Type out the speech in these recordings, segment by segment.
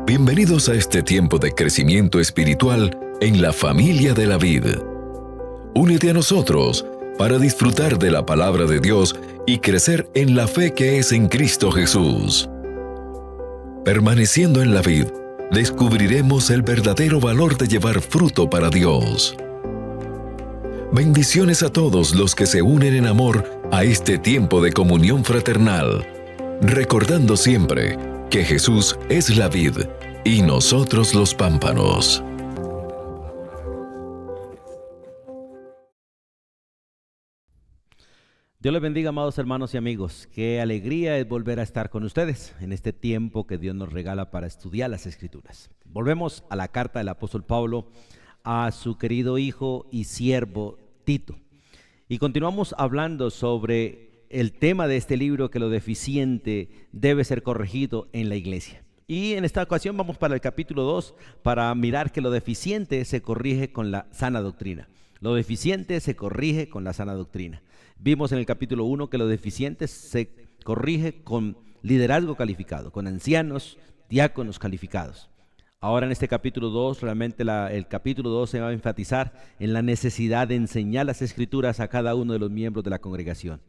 Bienvenidos a este tiempo de crecimiento espiritual en la familia de la vid. Únete a nosotros para disfrutar de la palabra de Dios y crecer en la fe que es en Cristo Jesús. Permaneciendo en la vid, descubriremos el verdadero valor de llevar fruto para Dios. Bendiciones a todos los que se unen en amor a este tiempo de comunión fraternal, recordando siempre que Jesús es la vid y nosotros los pámpanos. Dios les bendiga, amados hermanos y amigos. Qué alegría es volver a estar con ustedes en este tiempo que Dios nos regala para estudiar las Escrituras. Volvemos a la carta del apóstol Pablo a su querido hijo y siervo Tito. Y continuamos hablando sobre el tema de este libro, que lo deficiente debe ser corregido en la iglesia. Y en esta ocasión vamos para el capítulo 2 para mirar que lo deficiente se corrige con la sana doctrina. Lo deficiente se corrige con la sana doctrina. Vimos en el capítulo 1 que lo deficiente se corrige con liderazgo calificado, con ancianos, diáconos calificados. Ahora en este capítulo 2, realmente el capítulo 2 se va a enfatizar en la necesidad de enseñar las Escrituras a cada uno de los miembros de la congregación.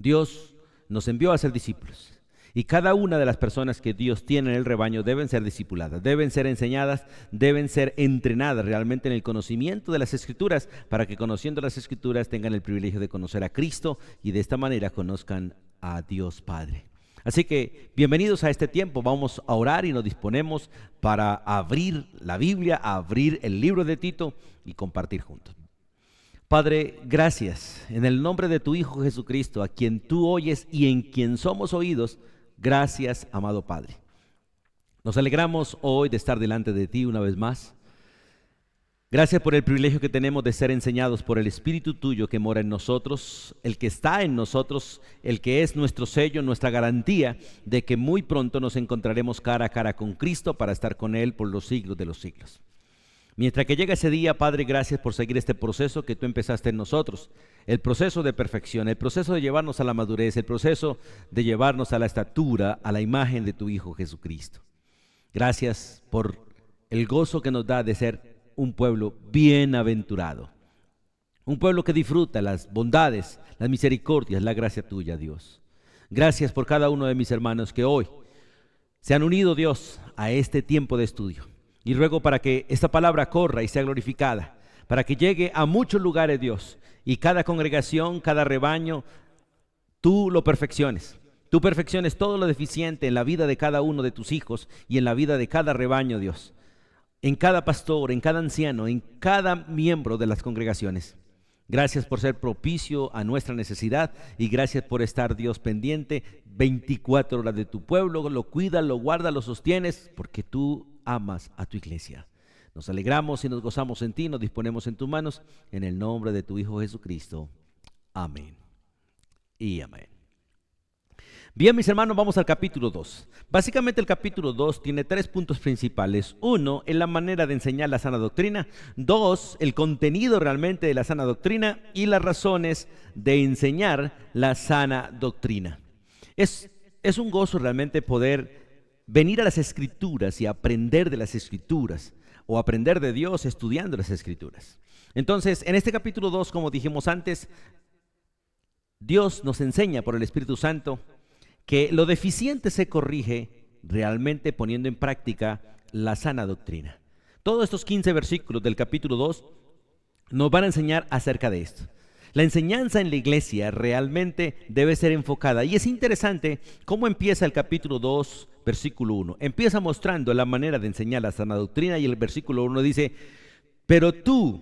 Dios nos envió a ser discípulos. Y cada una de las personas que Dios tiene en el rebaño deben ser discipuladas, deben ser enseñadas, deben ser entrenadas realmente en el conocimiento de las Escrituras, para que conociendo las Escrituras tengan el privilegio de conocer a Cristo y de esta manera conozcan a Dios Padre. Así que bienvenidos a este tiempo. Vamos a orar y nos disponemos para abrir la Biblia, abrir el libro de Tito y compartir juntos. Padre, gracias en el nombre de tu Hijo Jesucristo, a quien tú oyes y en quien somos oídos. Gracias, amado Padre. Nos alegramos hoy de estar delante de ti una vez más. Gracias por el privilegio que tenemos de ser enseñados por el Espíritu tuyo que mora en nosotros, el que está en nosotros, el que es nuestro sello, nuestra garantía de que muy pronto nos encontraremos cara a cara con Cristo para estar con Él por los siglos de los siglos. Mientras que llega ese día, Padre, gracias por seguir este proceso que tú empezaste en nosotros, el proceso de perfección, el proceso de llevarnos a la madurez, el proceso de llevarnos a la estatura, a la imagen de tu Hijo Jesucristo. Gracias por el gozo que nos da de ser un pueblo bienaventurado, un pueblo que disfruta las bondades, las misericordias, la gracia tuya, Dios. Gracias por cada uno de mis hermanos que hoy se han unido, Dios, a este tiempo de estudio. Y ruego para que esta palabra corra y sea glorificada, para que llegue a muchos lugares, Dios, y cada congregación, cada rebaño, tú lo perfecciones. Tú perfecciones todo lo deficiente en la vida de cada uno de tus hijos y en la vida de cada rebaño, Dios, en cada pastor, en cada anciano, en cada miembro de las congregaciones. Gracias por ser propicio a nuestra necesidad y gracias por estar, Dios, pendiente 24 horas de tu pueblo. Lo cuidas, lo guardas, lo sostienes, porque tú amas a tu iglesia. Nos alegramos y nos gozamos en ti, nos disponemos en tus manos, en el nombre de tu Hijo Jesucristo. Amén y amén. Bien, mis hermanos, vamos al capítulo 2. Básicamente el capítulo 2 tiene 3 puntos principales. 1, es la manera de enseñar la sana doctrina. 2, el contenido realmente de la sana doctrina. Y las razones de enseñar la sana doctrina. Es un gozo realmente poder venir a las Escrituras y aprender de las Escrituras, o aprender de Dios estudiando las Escrituras. Entonces, en este capítulo 2, como dijimos antes, Dios nos enseña por el Espíritu Santo que lo deficiente se corrige realmente poniendo en práctica la sana doctrina. Todos estos 15 versículos del capítulo 2 nos van a enseñar acerca de esto. La enseñanza en la iglesia realmente debe ser enfocada. Y es interesante cómo empieza el capítulo 2, versículo 1. Empieza mostrando la manera de enseñar la sana doctrina y el versículo 1 dice: pero tú,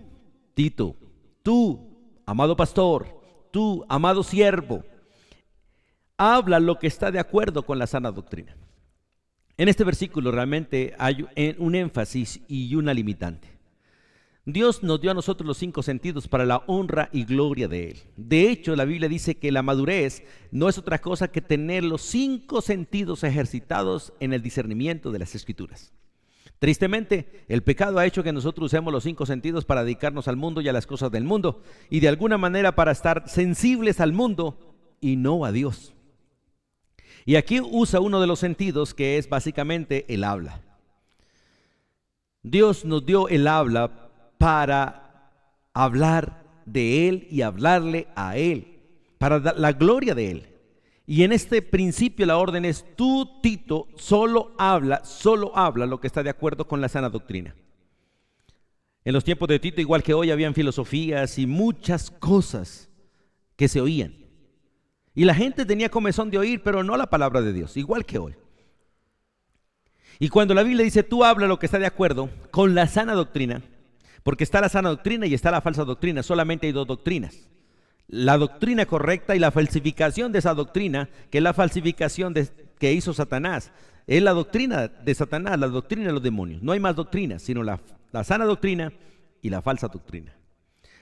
Tito, tú, amado pastor, tú, amado siervo, habla lo que está de acuerdo con la sana doctrina. En este versículo realmente hay un énfasis y una limitante. Dios nos dio a nosotros los 5 sentidos para la honra y gloria de Él. De hecho, la Biblia dice que la madurez no es otra cosa que tener los 5 sentidos ejercitados en el discernimiento de las Escrituras. Tristemente, el pecado ha hecho que nosotros usemos los 5 sentidos para dedicarnos al mundo y a las cosas del mundo, y de alguna manera para estar sensibles al mundo y no a Dios. Y aquí usa uno de los sentidos, que es básicamente el habla. Dios nos dio el habla para hablar de Él y hablarle a Él, para dar la gloria de Él. Y en este principio la orden es: tú, Tito, solo habla lo que está de acuerdo con la sana doctrina. En los tiempos de Tito, igual que hoy, habían filosofías y muchas cosas que se oían. Y la gente tenía comezón de oír, pero no la palabra de Dios, igual que hoy. Y cuando la Biblia dice: tú habla lo que está de acuerdo con la sana doctrina, porque está la sana doctrina y está la falsa doctrina, solamente hay dos doctrinas. La doctrina correcta y la falsificación de esa doctrina, que es la falsificación que hizo Satanás. Es la doctrina de Satanás, la doctrina de los demonios. No hay más doctrinas, sino la sana doctrina y la falsa doctrina.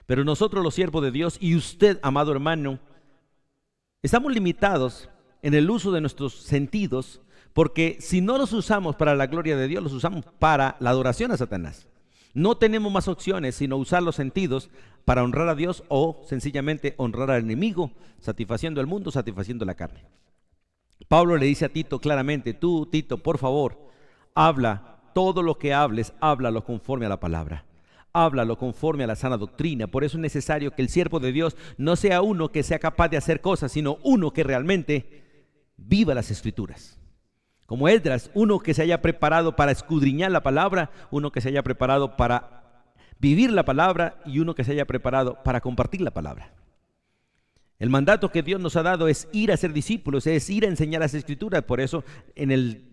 Pero nosotros, los siervos de Dios, y usted, amado hermano, estamos limitados en el uso de nuestros sentidos, porque si no los usamos para la gloria de Dios, los usamos para la adoración a Satanás. No tenemos más opciones sino usar los sentidos para honrar a Dios o sencillamente honrar al enemigo, satisfaciendo al mundo, satisfaciendo la carne. Pablo le dice a Tito claramente: tú, Tito, por favor, habla todo lo que hables, háblalo conforme a la palabra. Háblalo conforme a la sana doctrina. Por eso es necesario que el siervo de Dios no sea uno que sea capaz de hacer cosas, sino uno que realmente viva las Escrituras. Como Esdras, uno que se haya preparado para escudriñar la palabra, uno que se haya preparado para vivir la palabra y uno que se haya preparado para compartir la palabra. El mandato que Dios nos ha dado es ir a ser discípulos, es ir a enseñar las Escrituras. Por eso en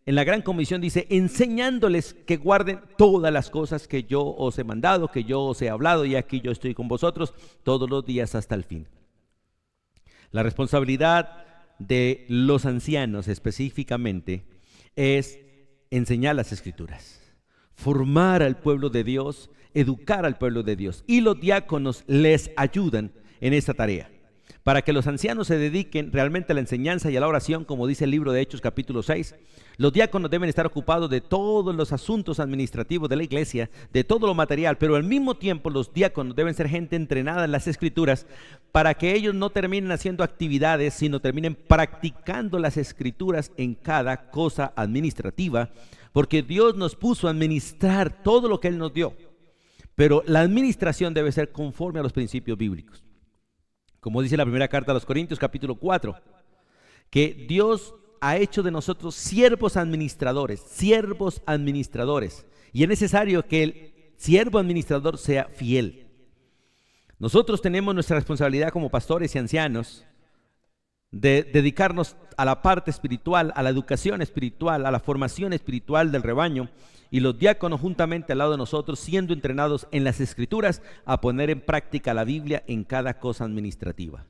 la Gran Comisión dice: enseñándoles que guarden todas las cosas que yo os he mandado, que yo os he hablado, y aquí yo estoy con vosotros todos los días hasta el fin. La responsabilidad de los ancianos específicamente es enseñar las Escrituras, formar al pueblo de Dios, educar al pueblo de Dios, y los diáconos les ayudan en esta tarea, para que los ancianos se dediquen realmente a la enseñanza y a la oración, como dice el libro de Hechos capítulo 6. Los diáconos deben estar ocupados de todos los asuntos administrativos de la iglesia, de todo lo material, pero al mismo tiempo los diáconos deben ser gente entrenada en las Escrituras, para que ellos no terminen haciendo actividades, sino terminen practicando las Escrituras en cada cosa administrativa, porque Dios nos puso a administrar todo lo que Él nos dio, pero la administración debe ser conforme a los principios bíblicos. Como dice la primera carta a los Corintios capítulo 4, que Dios ha hecho de nosotros siervos administradores, y es necesario que el siervo administrador sea fiel. Nosotros tenemos nuestra responsabilidad como pastores y ancianos de dedicarnos a la parte espiritual, a la educación espiritual, a la formación espiritual del rebaño, y los diáconos juntamente al lado de nosotros, siendo entrenados en las Escrituras, a poner en práctica la Biblia en cada cosa administrativa.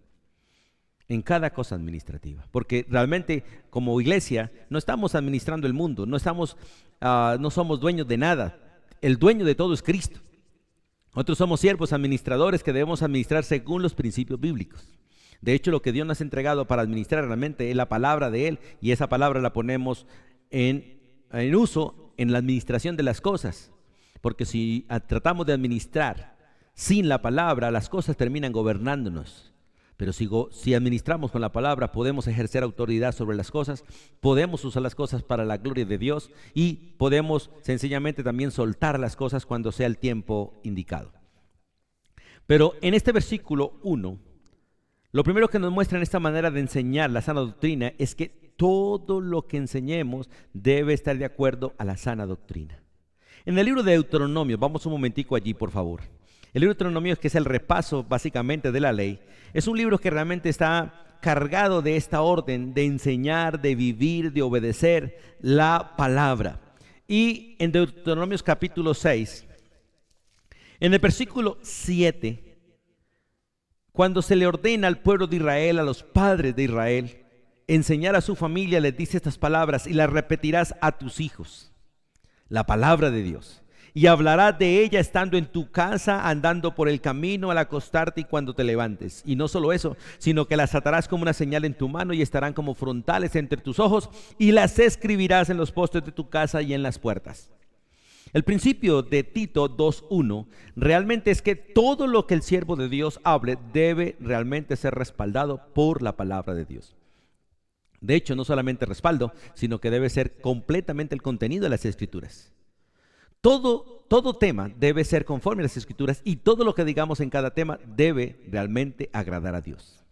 En cada cosa administrativa, porque realmente como iglesia no estamos administrando el mundo, no somos dueños de nada. El dueño de todo es Cristo. Nosotros somos siervos administradores que debemos administrar según los principios bíblicos. De hecho, lo que Dios nos ha entregado para administrar realmente es la palabra de Él, y esa palabra la ponemos en uso en la administración de las cosas, porque si tratamos de administrar sin la palabra, las cosas terminan gobernándonos. Pero si administramos con la palabra, podemos ejercer autoridad sobre las cosas, podemos usar las cosas para la gloria de Dios, y podemos sencillamente también soltar las cosas cuando sea el tiempo indicado. Pero en este versículo 1, lo primero que nos muestra en esta manera de enseñar la sana doctrina es que todo lo que enseñemos debe estar de acuerdo a la sana doctrina. En el libro de Deuteronomio, vamos un momentico allí, por favor. El libro de Deuteronomio, que es el repaso básicamente de la ley, es un libro que realmente está cargado de esta orden de enseñar, de vivir, de obedecer la palabra. Y en Deuteronomio capítulo 6, en el versículo 7, cuando se le ordena al pueblo de Israel, a los padres de Israel, enseñar a su familia, les dice estas palabras: y las repetirás a tus hijos, la palabra de Dios. Y hablarás de ella estando en tu casa, andando por el camino, al acostarte y cuando te levantes. Y no solo eso, sino que las atarás como una señal en tu mano y estarán como frontales entre tus ojos, y las escribirás en los postes de tu casa y en las puertas. El principio de Tito 2:1 realmente es que todo lo que el siervo de Dios hable debe realmente ser respaldado por la palabra de Dios. De hecho, no solamente respaldo, sino que debe ser completamente el contenido de las Escrituras. Todo tema debe ser conforme a las Escrituras y todo lo que digamos en cada tema debe realmente agradar a Dios.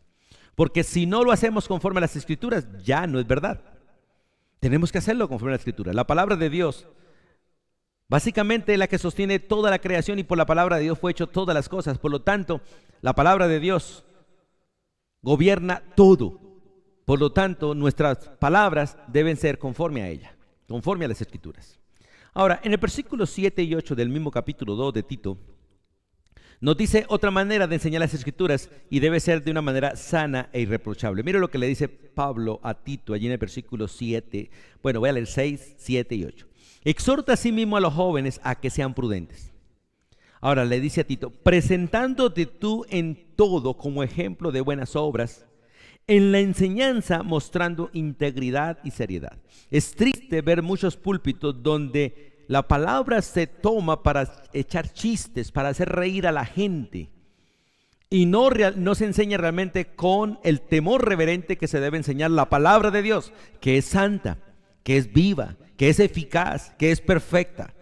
Porque si no lo hacemos conforme a las Escrituras, ya no es verdad. Tenemos que hacerlo conforme a la Escritura. La palabra de Dios, básicamente es la que sostiene toda la creación y por la palabra de Dios fue hecho todas las cosas. Por lo tanto, la palabra de Dios gobierna todo. Por lo tanto, nuestras palabras deben ser conforme a ella, conforme a las Escrituras. Ahora, en el versículo 7 y 8 del mismo capítulo 2 de Tito, nos dice otra manera de enseñar las Escrituras y debe ser de una manera sana e irreprochable. Mire lo que le dice Pablo a Tito allí en el versículo 7. Bueno, voy a leer 6, 7 y 8. Exhorta a sí mismo a los jóvenes a que sean prudentes. Ahora le dice a Tito, presentándote tú en todo como ejemplo de buenas obras, en la enseñanza mostrando integridad y seriedad. Es triste ver muchos púlpitos donde la palabra se toma para echar chistes, para hacer reír a la gente. Y no se enseña realmente con el temor reverente que se debe enseñar la palabra de Dios, que es santa, que es viva, que es eficaz, que es perfecta.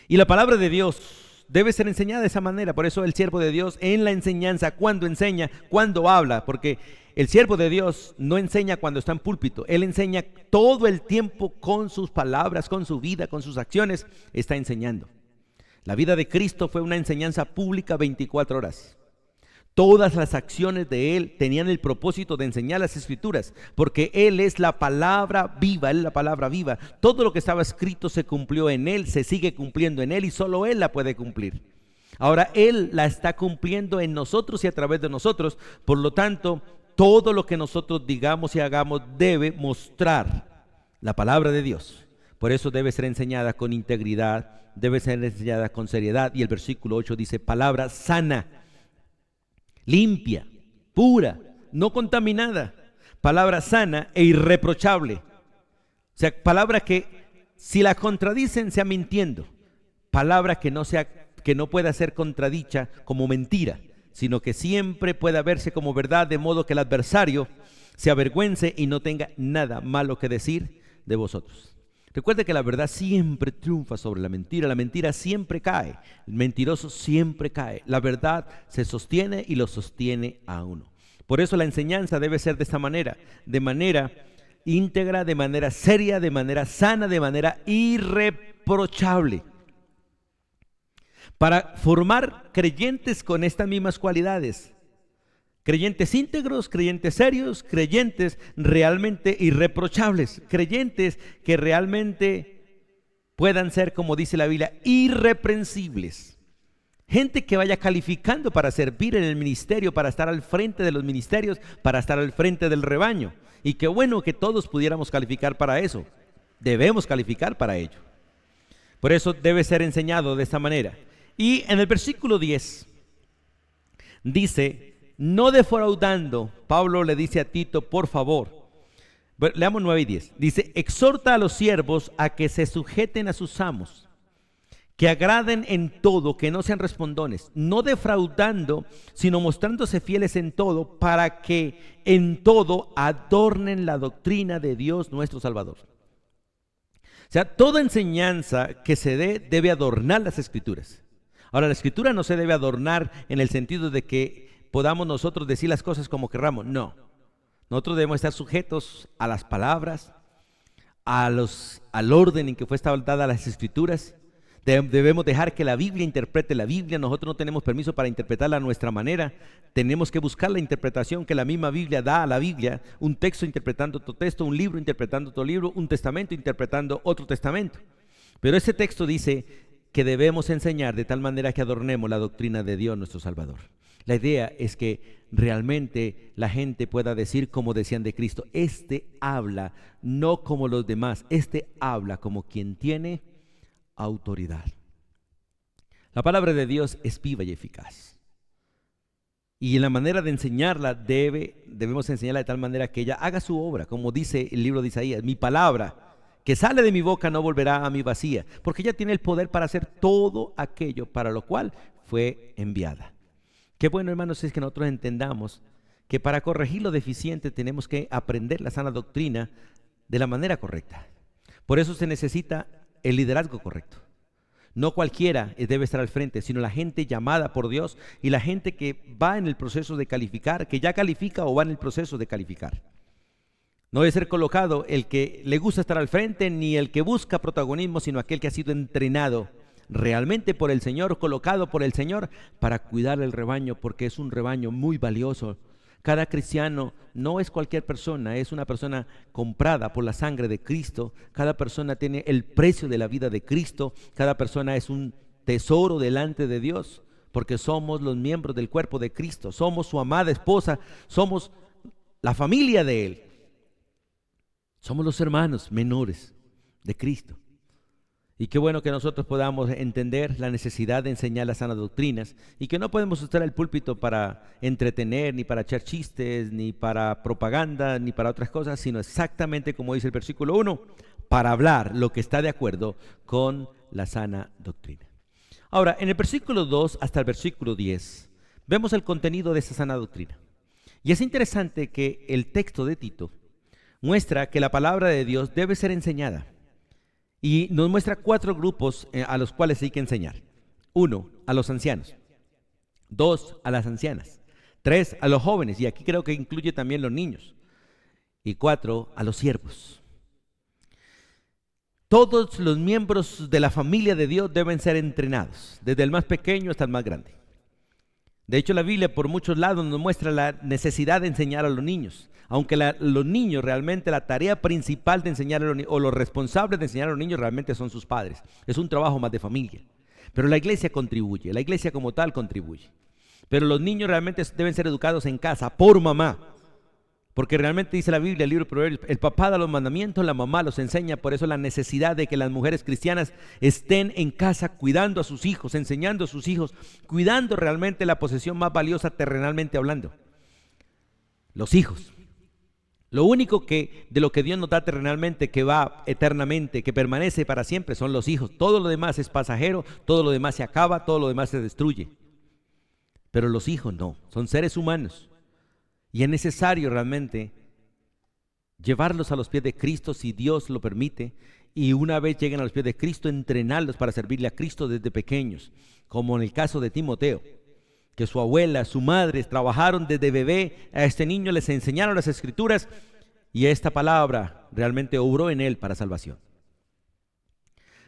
Y la palabra de Dios debe ser enseñada de esa manera. Por eso el siervo de Dios en la enseñanza, cuando enseña, cuando habla, porque el siervo de Dios no enseña cuando está en púlpito, él enseña todo el tiempo con sus palabras, con su vida, con sus acciones, está enseñando. La vida de Cristo fue una enseñanza pública 24 horas. Todas las acciones de Él tenían el propósito de enseñar las Escrituras, porque Él es la palabra viva, Él es la palabra viva. Todo lo que estaba escrito se cumplió en Él, se sigue cumpliendo en Él y solo Él la puede cumplir. Ahora Él la está cumpliendo en nosotros y a través de nosotros, por lo tanto, todo lo que nosotros digamos y hagamos debe mostrar la palabra de Dios. Por eso debe ser enseñada con integridad, debe ser enseñada con seriedad. Y el versículo 8 dice, palabra sana, limpia, pura, no contaminada, palabra sana e irreprochable. O sea, palabra que si la contradicen sea mintiendo, palabra que no pueda ser contradicha como mentira, sino que siempre pueda verse como verdad, de modo que el adversario se avergüence y no tenga nada malo que decir de vosotros. Recuerde que la verdad siempre triunfa sobre la mentira siempre cae, el mentiroso siempre cae, la verdad se sostiene y lo sostiene a uno. Por eso la enseñanza debe ser de esta manera, de manera íntegra, de manera seria, de manera sana, de manera irreprochable. Para formar creyentes con estas mismas cualidades, creyentes íntegros, creyentes serios, creyentes realmente irreprochables, creyentes que realmente puedan ser, como dice la Biblia, irreprensibles. Gente que vaya calificando para servir en el ministerio, para estar al frente de los ministerios, para estar al frente del rebaño. Y qué bueno que todos pudiéramos calificar para eso. Debemos calificar para ello. Por eso debe ser enseñado de esta manera. Y en el versículo 10 dice, no defraudando, Pablo le dice a Tito, por favor, leamos 9 y 10, dice, exhorta a los siervos a que se sujeten a sus amos, que agraden en todo, que no sean respondones, no defraudando, sino mostrándose fieles en todo, para que en todo adornen la doctrina de Dios nuestro Salvador. O sea, toda enseñanza que se dé debe adornar las Escrituras. Ahora, la Escritura no se debe adornar en el sentido de que podamos nosotros decir las cosas como querramos. No, nosotros debemos estar sujetos a las palabras, al orden en que fue dada las Escrituras. Debemos dejar que la Biblia interprete la Biblia. Nosotros no tenemos permiso para interpretarla a nuestra manera. Tenemos que buscar la interpretación que la misma Biblia da a la Biblia. Un texto interpretando otro texto, un libro interpretando otro libro, un testamento interpretando otro testamento. Pero ese texto dice que debemos enseñar de tal manera que adornemos la doctrina de Dios nuestro Salvador. La idea es que realmente la gente pueda decir como decían de Cristo, este habla no como los demás, este habla como quien tiene autoridad. La palabra de Dios es viva y eficaz. Y en la manera de enseñarla debemos enseñarla de tal manera que ella haga su obra, como dice el libro de Isaías, mi palabra que sale de mi boca no volverá a mí vacía, porque ella tiene el poder para hacer todo aquello para lo cual fue enviada. Qué bueno, hermanos, es que nosotros entendamos que para corregir lo deficiente tenemos que aprender la sana doctrina de la manera correcta. Por eso se necesita el liderazgo correcto. No cualquiera debe estar al frente, sino la gente llamada por Dios y la gente que va en el proceso de calificar, que ya califica o va en el proceso de calificar. No debe ser colocado el que le gusta estar al frente ni el que busca protagonismo, sino aquel que ha sido entrenado realmente por el Señor, colocado por el Señor para cuidar el rebaño, porque es un rebaño muy valioso. Cada cristiano no es cualquier persona, es una persona comprada por la sangre de Cristo. Cada persona tiene el precio de la vida de Cristo. Cada persona es un tesoro delante de Dios, porque somos los miembros del cuerpo de Cristo. Somos su amada esposa, somos la familia de Él. Somos los hermanos menores de Cristo. Y qué bueno que nosotros podamos entender la necesidad de enseñar las sanas doctrinas y que no podemos usar el púlpito para entretener, ni para echar chistes, ni para propaganda, ni para otras cosas, sino exactamente como dice el versículo 1, para hablar lo que está de acuerdo con la sana doctrina. Ahora, en el versículo 2 hasta el versículo 10, vemos el contenido de esa sana doctrina. Y es interesante que el texto de Tito muestra que la palabra de Dios debe ser enseñada. Y nos muestra 4 grupos a los cuales hay que enseñar. 1, a los ancianos. 2, a las ancianas. 3, a los jóvenes, y aquí creo que incluye también los niños. Y 4, a los siervos. Todos los miembros de la familia de Dios deben ser entrenados, desde el más pequeño hasta el más grande. De hecho, la Biblia por muchos lados nos muestra la necesidad de enseñar a los niños. Aunque los niños realmente, la tarea principal de enseñar a los niños, o los responsables de enseñar a los niños realmente son sus padres. Es un trabajo más de familia. Pero la iglesia contribuye, la iglesia como tal contribuye. Pero los niños realmente deben ser educados en casa, por mamá. Porque realmente dice la Biblia, el libro de Proverbios, el papá da los mandamientos, la mamá los enseña. Por eso la necesidad de que las mujeres cristianas estén en casa cuidando a sus hijos, enseñando a sus hijos, cuidando realmente la posesión más valiosa terrenalmente hablando. Los hijos. Lo único de lo que Dios nos da terrenalmente, que va eternamente, que permanece para siempre, son los hijos. Todo lo demás es pasajero, todo lo demás se acaba, todo lo demás se destruye. Pero los hijos no, son seres humanos. Y es necesario realmente llevarlos a los pies de Cristo si Dios lo permite. Y una vez lleguen a los pies de Cristo, entrenarlos para servirle a Cristo desde pequeños. Como en el caso de Timoteo, que su abuela, su madre trabajaron desde bebé. A este niño les enseñaron las Escrituras y esta palabra realmente obró en él para salvación.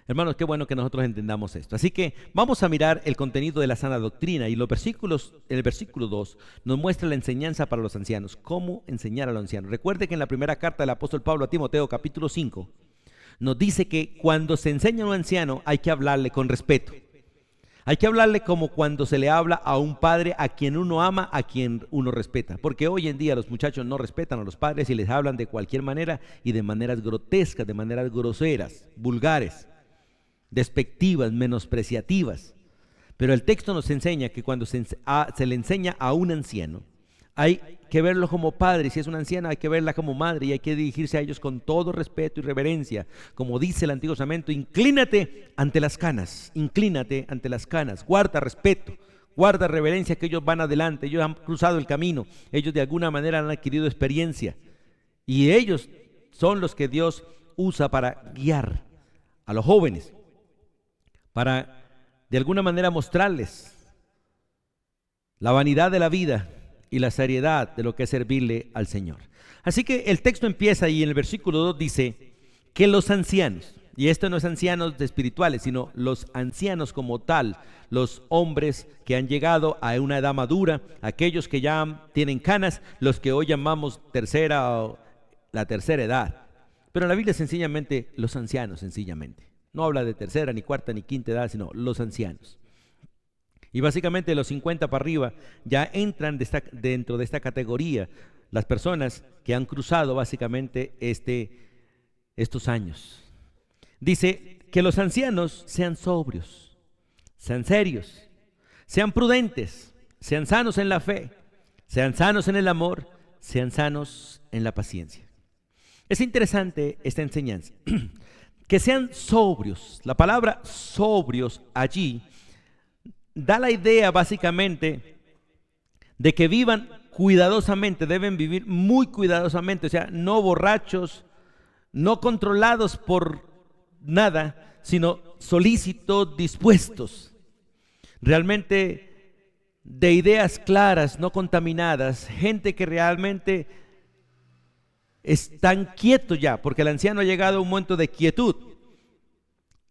Hermanos, qué bueno que nosotros entendamos esto. Así que vamos a mirar el contenido de la sana doctrina y en el versículo 2 nos muestra la enseñanza para los ancianos. ¿Cómo enseñar a los ancianos? Recuerde que en la primera carta del apóstol Pablo a Timoteo, capítulo 5, nos dice que cuando se enseña a un anciano hay que hablarle con respeto. Hay que hablarle como cuando se le habla a un padre a quien uno ama, a quien uno respeta. Porque hoy en día los muchachos no respetan a los padres y les hablan de cualquier manera y de maneras grotescas, de maneras groseras, vulgares, despectivas, menospreciativas. Pero el texto nos enseña que cuando se le enseña a un anciano, hay que verlo como padre. Si es una anciana, hay que verla como madre y hay que dirigirse a ellos con todo respeto y reverencia. Como dice el Antiguo Testamento, inclínate ante las canas, guarda respeto, guarda reverencia, que ellos van adelante, ellos han cruzado el camino, ellos de alguna manera han adquirido experiencia y ellos son los que Dios usa para guiar a los jóvenes, para de alguna manera mostrarles la vanidad de la vida y la seriedad de lo que es servirle al Señor. Así que el texto empieza y en el versículo 2 dice que los ancianos, y esto no es ancianos espirituales, sino los ancianos como tal, los hombres que han llegado a una edad madura, aquellos que ya tienen canas, los que hoy llamamos la tercera edad. Pero en la Biblia es sencillamente los ancianos, sencillamente. No habla de tercera, ni cuarta, ni quinta edad, sino los ancianos. Y básicamente de los 50 para arriba ya entran dentro de esta categoría las personas que han cruzado básicamente estos años. Dice que los ancianos sean sobrios, sean serios, sean prudentes, sean sanos en la fe, sean sanos en el amor, sean sanos en la paciencia. Es interesante esta enseñanza. Que sean sobrios. La palabra sobrios allí da la idea básicamente de que vivan cuidadosamente, deben vivir muy cuidadosamente, o sea, no borrachos, no controlados por nada, sino solícitos, dispuestos, realmente de ideas claras, no contaminadas, gente que realmente están quietos ya, porque el anciano ha llegado a un momento de quietud.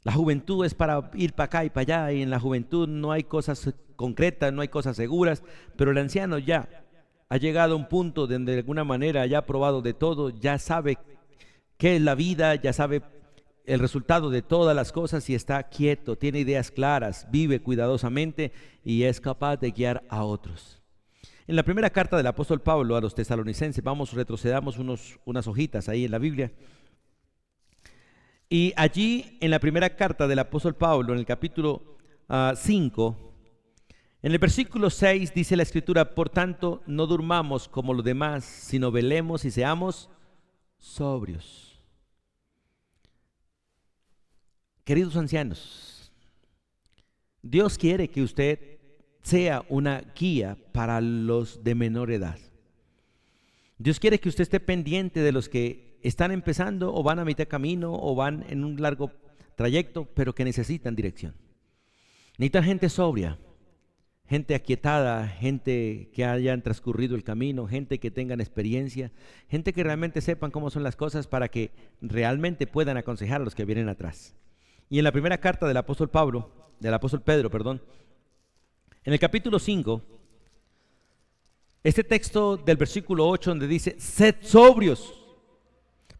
La juventud es para ir para acá y para allá, y en la juventud no hay cosas concretas, no hay cosas seguras, pero el anciano ya ha llegado a un punto donde de alguna manera ya ha probado de todo, ya sabe qué es la vida, ya sabe el resultado de todas las cosas y está quieto, tiene ideas claras, vive cuidadosamente y es capaz de guiar a otros. En la primera carta del apóstol Pablo a los tesalonicenses, retrocedamos unas hojitas ahí en la Biblia. Y allí en la primera carta del apóstol Pablo, en el capítulo 5, en el versículo 6 dice la escritura: por tanto, no durmamos como los demás, sino velemos y seamos sobrios. Queridos ancianos, Dios quiere que usted sea una guía para los de menor edad. Dios quiere que usted esté pendiente de los que están empezando o van a mitad camino o van en un largo trayecto, pero que necesitan dirección. Necesitan gente sobria, gente aquietada, gente que hayan transcurrido el camino, gente que tengan experiencia, gente que realmente sepan cómo son las cosas para que realmente puedan aconsejar a los que vienen atrás. Y en la primera carta del apóstol Pedro, en el capítulo 5, este texto del versículo 8 donde dice: sed sobrios.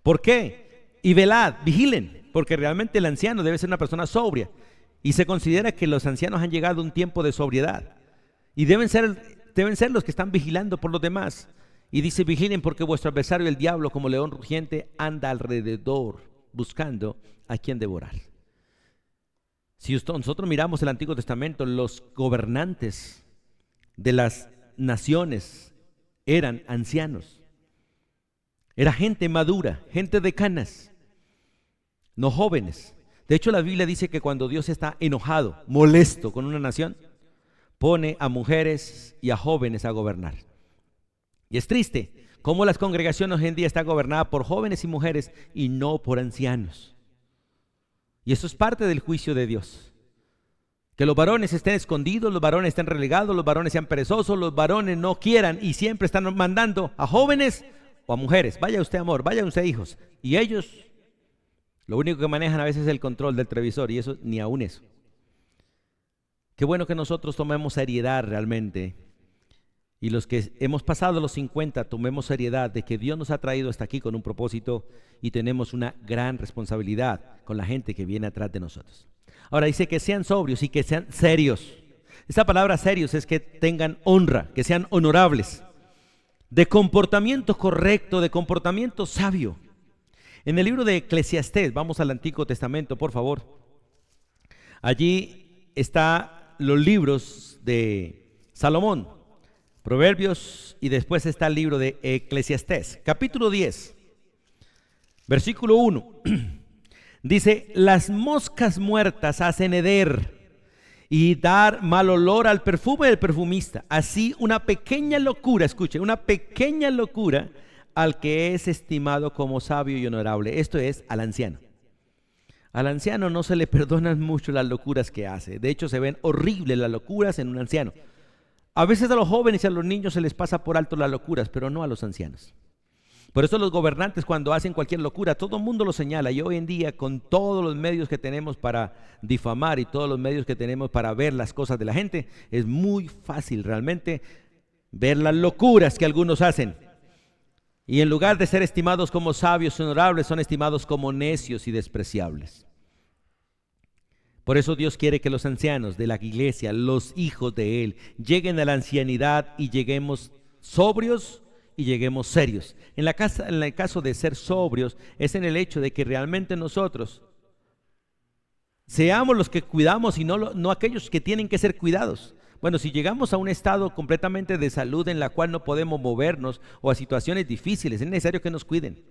¿Por qué? Y velad, vigilen, porque realmente el anciano debe ser una persona sobria. Y se considera que los ancianos han llegado a un tiempo de sobriedad. Y deben ser los que están vigilando por los demás. Y dice: vigilen, porque vuestro adversario el diablo, como león rugiente, anda alrededor buscando a quien devorar. Si nosotros miramos el Antiguo Testamento, los gobernantes de las naciones eran ancianos. Era gente madura, gente de canas, no jóvenes. De hecho, la Biblia dice que cuando Dios está enojado, molesto con una nación, pone a mujeres y a jóvenes a gobernar. Y es triste cómo las congregaciones hoy en día están gobernadas por jóvenes y mujeres y no por ancianos. Y eso es parte del juicio de Dios. Que los varones estén escondidos, los varones estén relegados, los varones sean perezosos, los varones no quieran y siempre están mandando a jóvenes o a mujeres. Vaya usted, amor, vaya usted, hijos. Y ellos lo único que manejan a veces es el control del televisor, y eso, ni aún eso. Qué bueno que nosotros tomemos seriedad realmente, y los que hemos pasado los 50 tomemos seriedad de que Dios nos ha traído hasta aquí con un propósito y tenemos una gran responsabilidad con la gente que viene atrás de nosotros. Ahora dice que sean sobrios y que sean serios. Esta palabra serios es que tengan honra, que sean honorables, de comportamiento correcto, de comportamiento sabio. En el libro de Eclesiastés, vamos al Antiguo Testamento, por favor. Allí están los libros de Salomón, Proverbios, y después está el libro de Eclesiastés, capítulo 10, versículo 1. Dice: las moscas muertas hacen heder y dar mal olor al perfume del perfumista. Así una pequeña locura, escuche, una pequeña locura al que es estimado como sabio y honorable. Esto es al anciano. Al anciano no se le perdonan mucho las locuras que hace. De hecho, se ven horribles las locuras en un anciano. A veces a los jóvenes y a los niños se les pasa por alto las locuras, pero no a los ancianos. Por eso los gobernantes, cuando hacen cualquier locura, todo el mundo lo señala. Y hoy en día, con todos los medios que tenemos para difamar y todos los medios que tenemos para ver las cosas de la gente, es muy fácil realmente ver las locuras que algunos hacen. Y en lugar de ser estimados como sabios y honorables, son estimados como necios y despreciables. Por eso Dios quiere que los ancianos de la iglesia, los hijos de Él, lleguen a la ancianidad y lleguemos sobrios y lleguemos serios. En el caso de ser sobrios, es en el hecho de que realmente nosotros seamos los que cuidamos y no aquellos que tienen que ser cuidados. Bueno, si llegamos a un estado completamente de salud en la cual no podemos movernos o a situaciones difíciles, es necesario que nos cuiden.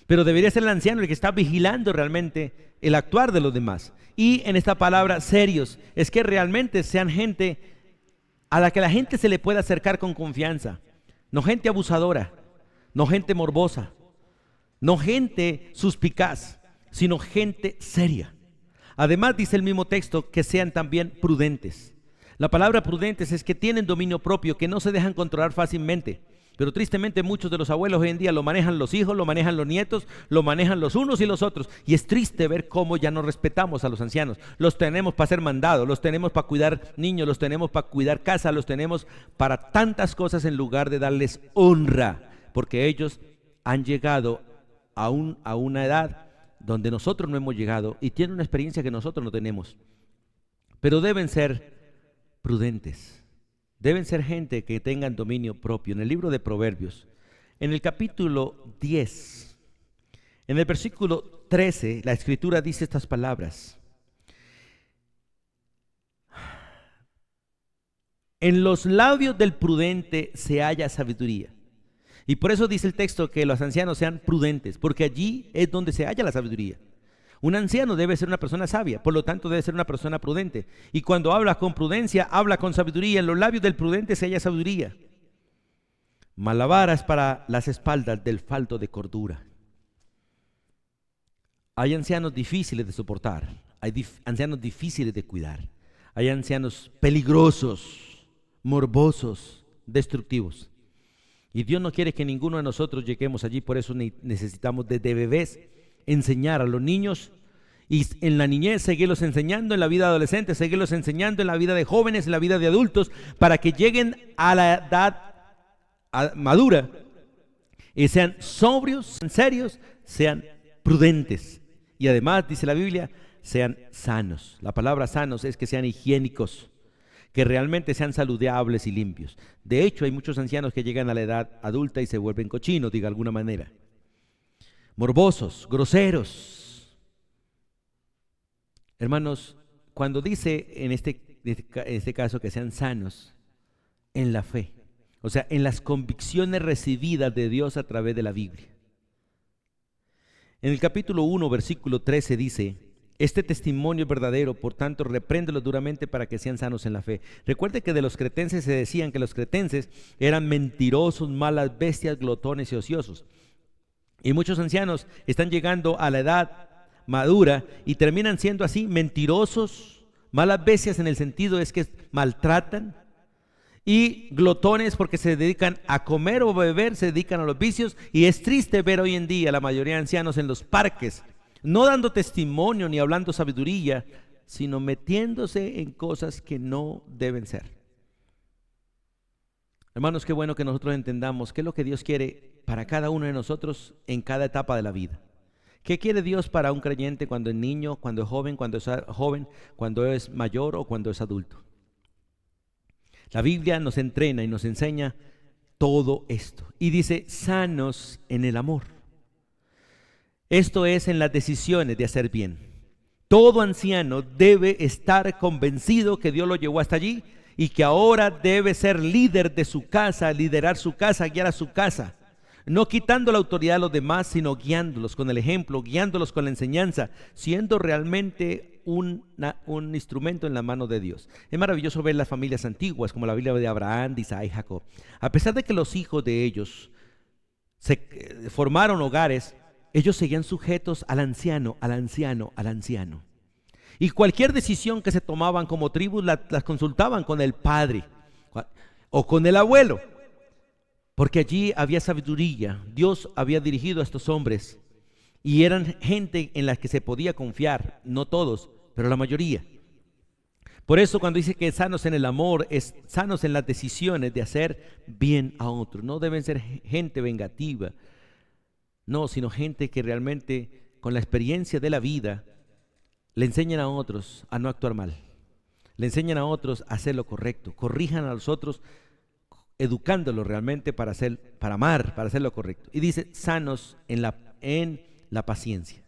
Pero debería ser el anciano el que está vigilando realmente el actuar de los demás. Y en esta palabra serios, es que realmente sean gente a la que la gente se le pueda acercar con confianza. No gente abusadora, no gente morbosa, no gente suspicaz, sino gente seria. Además, dice el mismo texto, que sean también prudentes. La palabra prudentes es que tienen dominio propio, que no se dejan controlar fácilmente. Pero tristemente muchos de los abuelos hoy en día lo manejan los hijos, lo manejan los nietos, lo manejan los unos y los otros. Y es triste ver cómo ya no respetamos a los ancianos. Los tenemos para ser mandados, los tenemos para cuidar niños, los tenemos para cuidar casa, los tenemos para tantas cosas en lugar de darles honra. Porque ellos han llegado a una edad donde nosotros no hemos llegado y tienen una experiencia que nosotros no tenemos. Pero deben ser prudentes. Deben ser gente que tengan dominio propio. En el libro de Proverbios, en el capítulo 10, en el versículo 13, la Escritura dice estas palabras: en los labios del prudente se halla sabiduría. Y por eso dice el texto que los ancianos sean prudentes, porque allí es donde se halla la sabiduría. Un anciano debe ser una persona sabia, por lo tanto debe ser una persona prudente. Y cuando habla con prudencia, habla con sabiduría. En los labios del prudente se halla sabiduría. Malabaras para las espaldas del falto de cordura. Hay ancianos difíciles de soportar, hay ancianos difíciles de cuidar, hay ancianos peligrosos, morbosos, destructivos. Y Dios no quiere que ninguno de nosotros lleguemos allí. Por eso necesitamos desde bebés enseñar a los niños, y en la niñez seguirlos enseñando, en la vida adolescente seguirlos enseñando, en la vida de jóvenes, en la vida de adultos, para que lleguen a la edad madura y sean sobrios, sean serios, sean prudentes. Y además, dice la Biblia, sean sanos. La palabra sanos es que sean higiénicos, que realmente sean saludables y limpios. De hecho, hay muchos ancianos que llegan a la edad adulta y se vuelven cochinos, de alguna manera. Morbosos, groseros. Hermanos, cuando dice en este caso que sean sanos en la fe, o sea, en las convicciones recibidas de Dios a través de la Biblia. En el capítulo 1, versículo 13 dice: este testimonio es verdadero, por tanto, repréndelos duramente para que sean sanos en la fe. Recuerde que de los cretenses se decían que los cretenses eran mentirosos, malas bestias, glotones y ociosos. Y muchos ancianos están llegando a la edad madura y terminan siendo así, mentirosos, malas bestias en el sentido es que maltratan, y glotones porque se dedican a comer o beber, se dedican a los vicios. Y es triste ver hoy en día la mayoría de ancianos en los parques, no dando testimonio ni hablando sabiduría, sino metiéndose en cosas que no deben ser. Hermanos, qué bueno que nosotros entendamos qué es lo que Dios quiere para cada uno de nosotros en cada etapa de la vida. ¿Qué quiere Dios para un creyente cuando es niño, cuando es joven, cuando es mayor o cuando es adulto? La Biblia nos entrena y nos enseña todo esto. Y dice, sanos en el amor. Esto es en las decisiones de hacer bien. Todo anciano debe estar convencido que Dios lo llevó hasta allí y que ahora debe ser líder de su casa, liderar su casa, guiar a su casa. No quitando la autoridad a los demás, sino guiándolos con el ejemplo, guiándolos con la enseñanza, siendo realmente un instrumento en la mano de Dios. Es maravilloso ver las familias antiguas, como la Biblia de Abraham, de Isaac y Jacob. A pesar de que los hijos de ellos formaron hogares, ellos seguían sujetos al anciano, al anciano, al anciano. Y cualquier decisión que se tomaban como tribus las consultaban con el padre o con el abuelo, porque allí había sabiduría. Dios había dirigido a estos hombres y eran gente en la que se podía confiar, no todos, pero la mayoría. Por eso cuando dice que sanos en el amor, es sanos en las decisiones de hacer bien a otros. No deben ser gente vengativa, no, sino gente que realmente con la experiencia de la vida le enseñan a otros a no actuar mal, le enseñan a otros a hacer lo correcto, corrijan a los otros, educándolos realmente para amar, para hacer lo correcto. Y dice, sanos en la paciencia,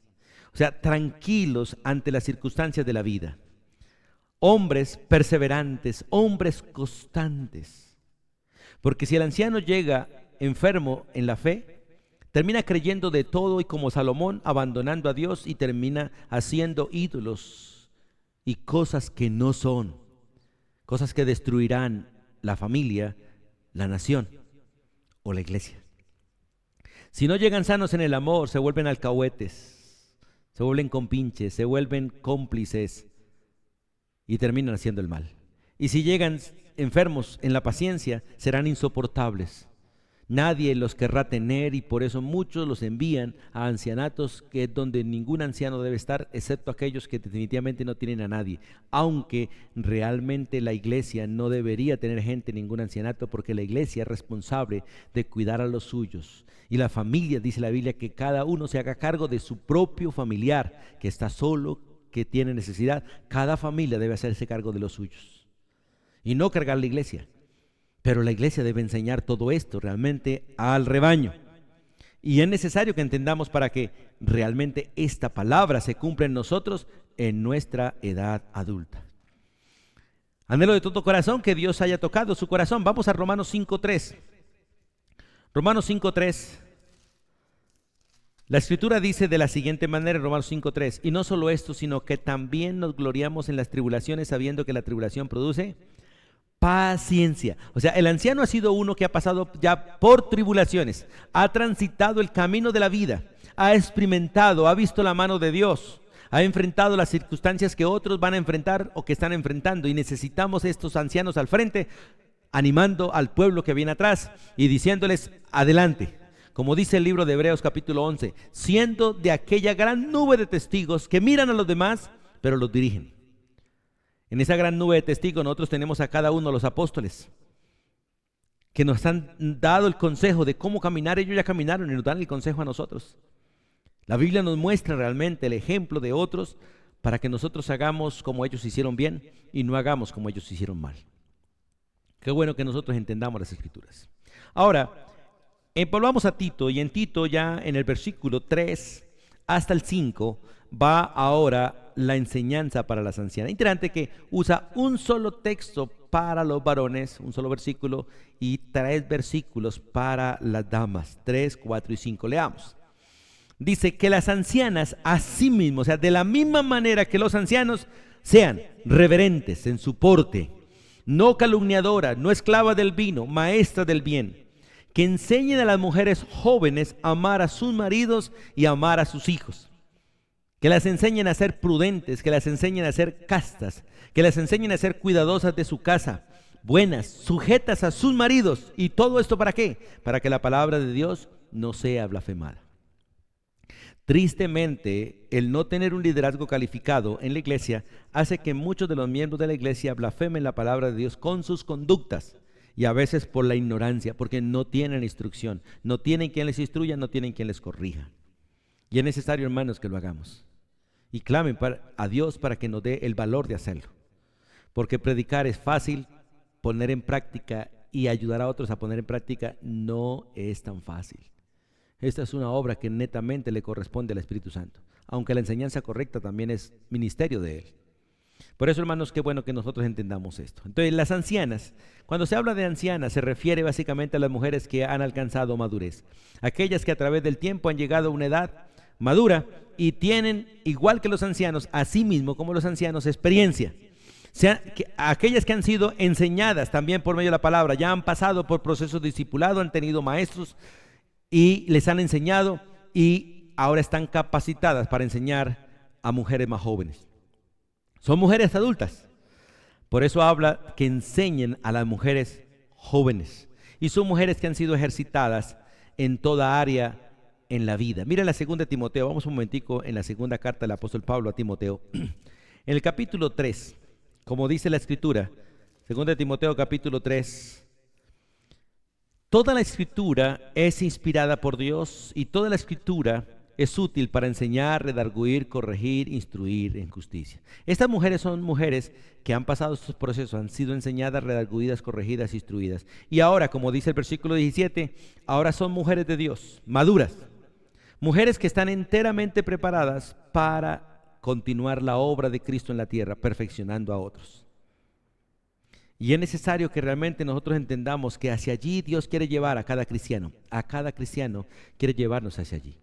o sea, tranquilos ante las circunstancias de la vida, hombres perseverantes, hombres constantes, porque si el anciano llega enfermo en la fe, termina creyendo de todo y como Salomón abandonando a Dios y termina haciendo ídolos y cosas que no son, cosas que destruirán la familia, la nación o la iglesia. Si no llegan sanos en el amor, se vuelven alcahuetes, se vuelven compinches, se vuelven cómplices y terminan haciendo el mal. Y si llegan enfermos en la paciencia, serán insoportables. Nadie los querrá tener y por eso muchos los envían a ancianatos, que es donde ningún anciano debe estar, excepto aquellos que definitivamente no tienen a nadie. Aunque realmente la iglesia no debería tener gente en ningún ancianato, porque la iglesia es responsable de cuidar a los suyos. Y la familia, dice la Biblia, que cada uno se haga cargo de su propio familiar, que está solo, que tiene necesidad. Cada familia debe hacerse cargo de los suyos y no cargar la iglesia. Pero la iglesia debe enseñar todo esto realmente al rebaño. Y es necesario que entendamos para que realmente esta palabra se cumpla en nosotros en nuestra edad adulta. Anhelo de todo corazón que Dios haya tocado su corazón. Vamos a Romanos 5:3. Romanos 5:3. La Escritura dice de la siguiente manera en Romanos 5:3: y no solo esto, sino que también nos gloriamos en las tribulaciones, sabiendo que la tribulación produce paciencia. O sea, el anciano ha sido uno que ha pasado ya por tribulaciones, ha transitado el camino de la vida, ha experimentado, ha visto la mano de Dios, ha enfrentado las circunstancias que otros van a enfrentar o que están enfrentando, y necesitamos estos ancianos al frente, animando al pueblo que viene atrás y diciéndoles adelante. Como dice el libro de Hebreos capítulo 11, siendo de aquella gran nube de testigos que miran a los demás, pero los dirigen. En esa gran nube de testigos nosotros tenemos a cada uno de los apóstoles que nos han dado el consejo de cómo caminar. Ellos ya caminaron y nos dan el consejo a nosotros. La Biblia nos muestra realmente el ejemplo de otros para que nosotros hagamos como ellos hicieron bien y no hagamos como ellos hicieron mal. Qué bueno que nosotros entendamos las Escrituras. Ahora, volvamos a Tito, y en Tito ya en el versículo 3 hasta el 5 va ahora la enseñanza para las ancianas. Interesante que usa un solo texto para los varones, un solo versículo, y 3 versículos para las damas, 3, 4 y 5. Leamos. Dice que las ancianas asimismo, o sea, de la misma manera que los ancianos, sean reverentes en su porte, no calumniadoras, no esclavas del vino, maestras del bien, que enseñen a las mujeres jóvenes a amar a sus maridos y a amar a sus hijos. Que las enseñen a ser prudentes, que las enseñen a ser castas, que las enseñen a ser cuidadosas de su casa, buenas, sujetas a sus maridos. ¿Y todo esto para qué? Para que la palabra de Dios no sea blasfemada. Tristemente, el no tener un liderazgo calificado en la iglesia hace que muchos de los miembros de la iglesia blasfemen la palabra de Dios con sus conductas, y a veces por la ignorancia, porque no tienen instrucción, no tienen quien les instruya, no tienen quien les corrija. Y es necesario, hermanos, que lo hagamos. Y clamen a Dios para que nos dé el valor de hacerlo. Porque predicar es fácil, poner en práctica y ayudar a otros a poner en práctica no es tan fácil. Esta es una obra que netamente le corresponde al Espíritu Santo, aunque la enseñanza correcta también es ministerio de Él. Por eso, hermanos, qué bueno que nosotros entendamos esto. Entonces, las ancianas, cuando se habla de ancianas, se refiere básicamente a las mujeres que han alcanzado madurez. Aquellas que a través del tiempo han llegado a una edad madura y tienen, igual que los ancianos, así mismo como los ancianos, experiencia. Aquellas que han sido enseñadas también por medio de la palabra, ya han pasado por procesos de discipulado, han tenido maestros y les han enseñado, y ahora están capacitadas para enseñar a mujeres más jóvenes. Son mujeres adultas. Por eso habla que enseñen a las mujeres jóvenes. Y son mujeres que han sido ejercitadas en toda área en la vida. Mira la segunda de Timoteo, vamos un momentico en la segunda carta del apóstol Pablo a Timoteo. En el capítulo 3, como dice la Escritura, segunda de Timoteo capítulo 3, toda la Escritura es inspirada por Dios y toda la Escritura es útil para enseñar, redarguir, corregir, instruir en justicia. Estas mujeres son mujeres que han pasado estos procesos, han sido enseñadas, redarguidas, corregidas, instruidas. Y ahora, como dice el versículo 17, ahora son mujeres de Dios, maduras. Mujeres que están enteramente preparadas para continuar la obra de Cristo en la tierra, perfeccionando a otros. Y es necesario que realmente nosotros entendamos que hacia allí Dios quiere llevar a cada cristiano quiere llevarnos hacia allí.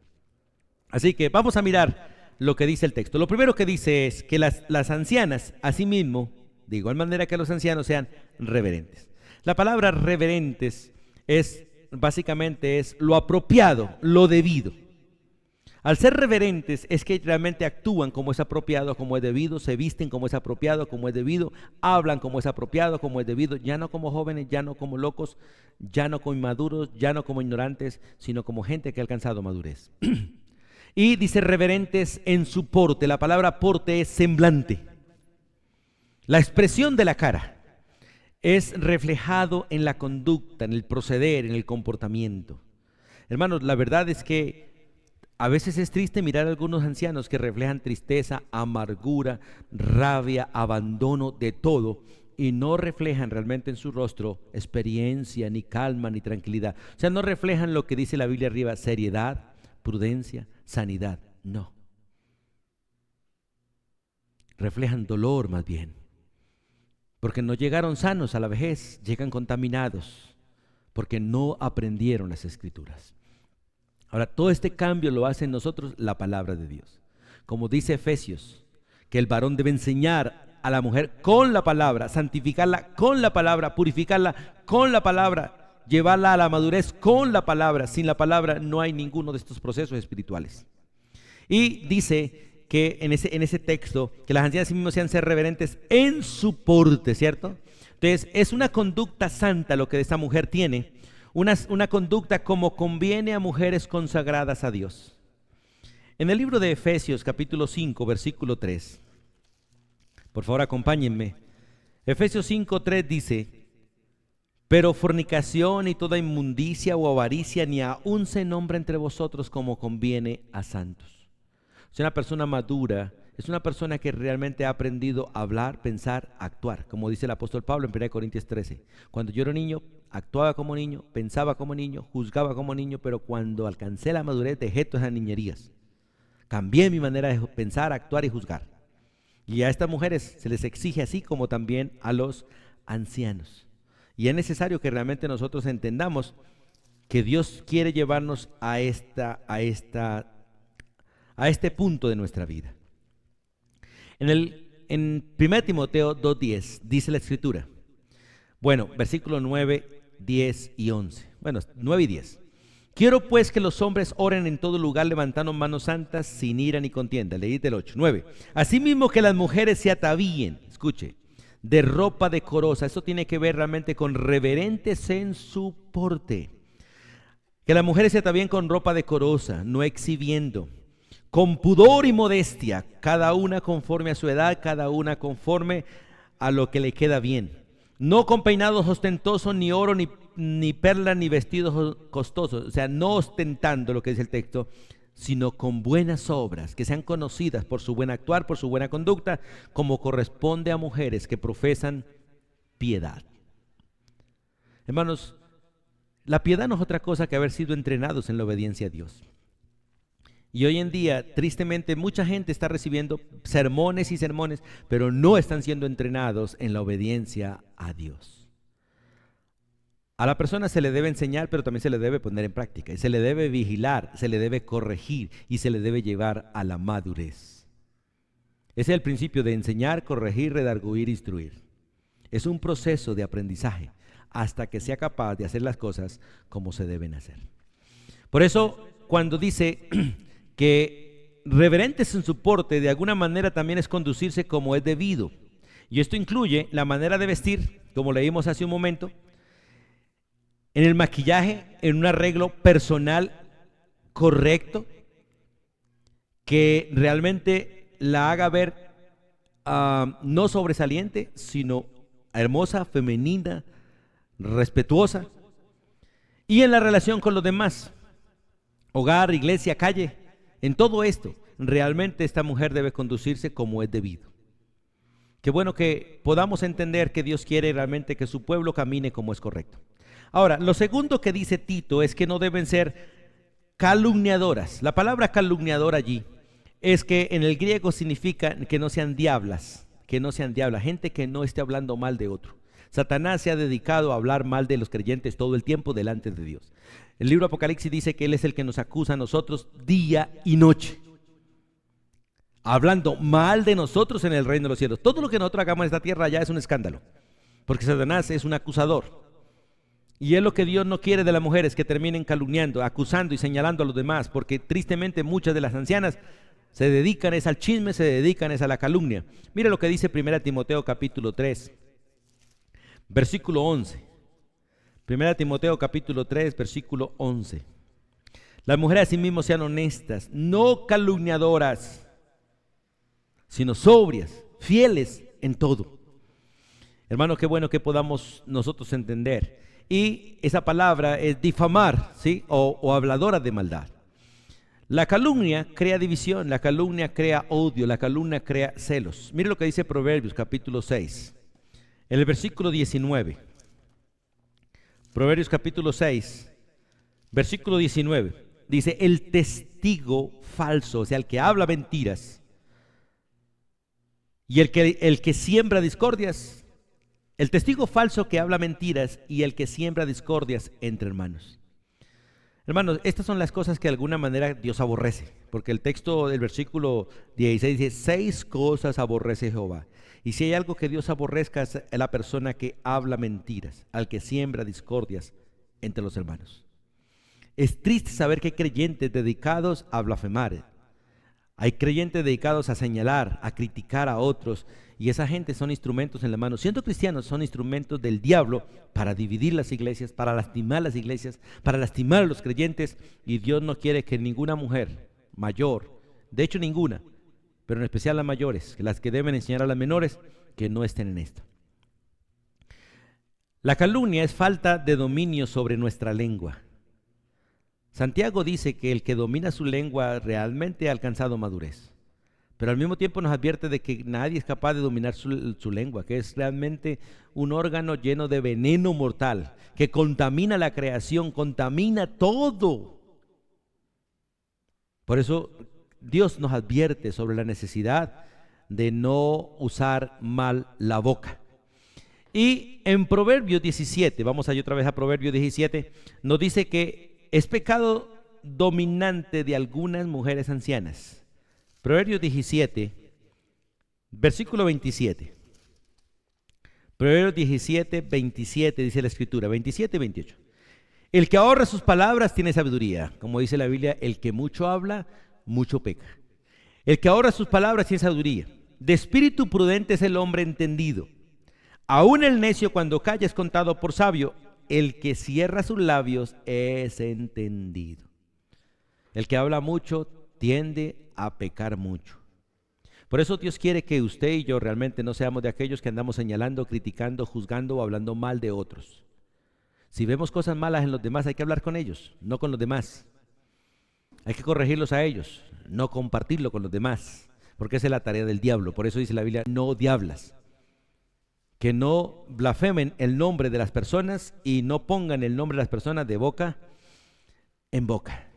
Así que vamos a mirar lo que dice el texto. Lo primero que dice es que las ancianas, asimismo, de igual manera que los ancianos, sean reverentes. La palabra reverentes básicamente es lo apropiado, lo debido. Al ser reverentes es que realmente actúan como es apropiado, como es debido, se visten como es apropiado, como es debido, hablan como es apropiado, como es debido, ya no como jóvenes, ya no como locos, ya no como inmaduros, ya no como ignorantes, sino como gente que ha alcanzado madurez. Y dice reverentes en su porte. La palabra porte es semblante. La expresión de la cara es reflejado en la conducta, en el proceder, en el comportamiento. Hermanos, la verdad es que a veces es triste mirar a algunos ancianos que reflejan tristeza, amargura, rabia, abandono de todo y no reflejan realmente en su rostro experiencia, ni calma, ni tranquilidad. O sea, no reflejan lo que dice la Biblia arriba, seriedad, prudencia, sanidad. No. Reflejan dolor más bien. Porque no llegaron sanos a la vejez, llegan contaminados, porque no aprendieron las Escrituras. Ahora, todo este cambio lo hace en nosotros la palabra de Dios. Como dice Efesios, que el varón debe enseñar a la mujer con la palabra, santificarla con la palabra, purificarla con la palabra, llevarla a la madurez con la palabra. Sin la palabra no hay ninguno de estos procesos espirituales. Y dice que en ese texto, que las ancianas sí mismos sean ser reverentes en su porte, ¿cierto? Entonces, es una conducta santa lo que esta mujer tiene. Una conducta como conviene a mujeres consagradas a Dios. En el libro de Efesios capítulo 5 versículo 3, por favor acompáñenme. Efesios 5:3 dice: pero fornicación y toda inmundicia o avaricia ni aun se nombra entre vosotros como conviene a santos. O sea, una persona madura es una persona que realmente ha aprendido a hablar, pensar, actuar, como dice el apóstol Pablo en 1 Corintios 13. Cuando yo era niño, actuaba como niño, pensaba como niño, juzgaba como niño, pero cuando alcancé la madurez dejé todas esas niñerías. Cambié mi manera de pensar, actuar y juzgar. Y a estas mujeres se les exige así como también a los ancianos. Y es necesario que realmente nosotros entendamos que Dios quiere llevarnos a este punto de nuestra vida. En 1 Timoteo 2:10 dice la Escritura, bueno, versículos 9, 10 y 11, bueno, 9 y 10. Quiero pues que los hombres oren en todo lugar levantando manos santas sin ira ni contienda. Leí del 8, 9. Asimismo que las mujeres se atavíen, escuche, de ropa decorosa. Eso tiene que ver realmente con reverentes en su porte. Que las mujeres se atavíen con ropa decorosa, no exhibiendo, con pudor y modestia, cada una conforme a su edad, cada una conforme a lo que le queda bien. No con peinados ostentosos, ni oro, ni perlas, ni vestidos costosos. O sea, no ostentando lo que dice el texto, sino con buenas obras, que sean conocidas por su buen actuar, por su buena conducta, como corresponde a mujeres que profesan piedad. Hermanos, la piedad no es otra cosa que haber sido entrenados en la obediencia a Dios. Y hoy en día, tristemente, mucha gente está recibiendo sermones y sermones, pero no están siendo entrenados en la obediencia a Dios. A la persona se le debe enseñar, pero también se le debe poner en práctica. Y se le debe vigilar, se le debe corregir y se le debe llevar a la madurez. Ese es el principio de enseñar, corregir, redarguir, instruir. Es un proceso de aprendizaje hasta que sea capaz de hacer las cosas como se deben hacer. Por eso, cuando dice que reverentes en su porte, de alguna manera también es conducirse como es debido. Y esto incluye la manera de vestir, como leímos hace un momento, en el maquillaje, en un arreglo personal correcto, que realmente la haga ver no sobresaliente, sino hermosa, femenina, respetuosa. Y en la relación con los demás, hogar, iglesia, calle, en todo esto, realmente esta mujer debe conducirse como es debido. Qué bueno que podamos entender que Dios quiere realmente que su pueblo camine como es correcto. Ahora, lo segundo que dice Tito es que no deben ser calumniadoras. La palabra calumniador allí es que en el griego significa que no sean diablas, gente que no esté hablando mal de otro. Satanás se ha dedicado a hablar mal de los creyentes todo el tiempo delante de Dios. El libro Apocalipsis dice que Él es el que nos acusa a nosotros día y noche, hablando mal de nosotros en el reino de los cielos. Todo lo que nosotros hagamos en esta tierra ya es un escándalo, porque Satanás es un acusador. Y es lo que Dios no quiere de las mujeres, que terminen calumniando, acusando y señalando a los demás, porque tristemente muchas de las ancianas se dedican es al chisme, se dedican es a la calumnia. Mire lo que dice 1 Timoteo capítulo 3, versículo 11. 1 Timoteo capítulo 3, versículo 11. Las mujeres asimismo sean honestas, no calumniadoras, sino sobrias, fieles en todo. Hermano, qué bueno que podamos nosotros entender. Y esa palabra es difamar, ¿sí? O habladora de maldad. La calumnia crea división, la calumnia crea odio, la calumnia crea celos. Mire lo que dice Proverbios capítulo 6, en el versículo 19. Proverbios capítulo 6, versículo 19. Dice, el testigo falso, o sea, el que habla mentiras, y el que siembra discordias. El testigo falso que habla mentiras y el que siembra discordias entre hermanos. Hermanos, estas son las cosas que de alguna manera Dios aborrece, porque el texto del versículo 16 dice, 6 cosas aborrece Jehová. Y si hay algo que Dios aborrezca es la persona que habla mentiras, al que siembra discordias entre los hermanos. Es triste saber que hay creyentes dedicados a blasfemar. Hay creyentes dedicados a señalar, a criticar a otros, y esa gente son instrumentos en la mano. Siendo cristianos, son instrumentos del diablo para dividir las iglesias, para lastimar las iglesias, para lastimar a los creyentes, y Dios no quiere que ninguna mujer mayor, de hecho ninguna, pero en especial las mayores, las que deben enseñar a las menores, que no estén en esto. La calumnia es falta de dominio sobre nuestra lengua. Santiago dice que el que domina su lengua realmente ha alcanzado madurez, pero al mismo tiempo nos advierte de que nadie es capaz de dominar su lengua, que es realmente un órgano lleno de veneno mortal, que contamina la creación, contamina todo. Por eso Dios nos advierte sobre la necesidad de no usar mal la boca. Y en Proverbios 17, vamos allá otra vez a Proverbios 17, nos dice que es pecado dominante de algunas mujeres ancianas. Proverbios 17, versículo 27. Proverbios 17, 27 dice la escritura, 27 y 28. El que ahorra sus palabras tiene sabiduría. Como dice la Biblia, el que mucho habla, mucho peca. El que ahorra sus palabras tiene sabiduría. De espíritu prudente es el hombre entendido. Aún el necio cuando calla es contado por sabio. El que cierra sus labios es entendido. El que habla mucho tiende a pecar mucho. Por eso Dios quiere que usted y yo realmente no seamos de aquellos que andamos señalando, criticando, juzgando o hablando mal de otros. Si vemos cosas malas en los demás, hay que hablar con ellos, no con los demás. Hay que corregirlos a ellos, no compartirlo con los demás, porque esa es la tarea del diablo. Por eso dice la Biblia, no diablas. Que no blasfemen el nombre de las personas y no pongan el nombre de las personas de boca en boca.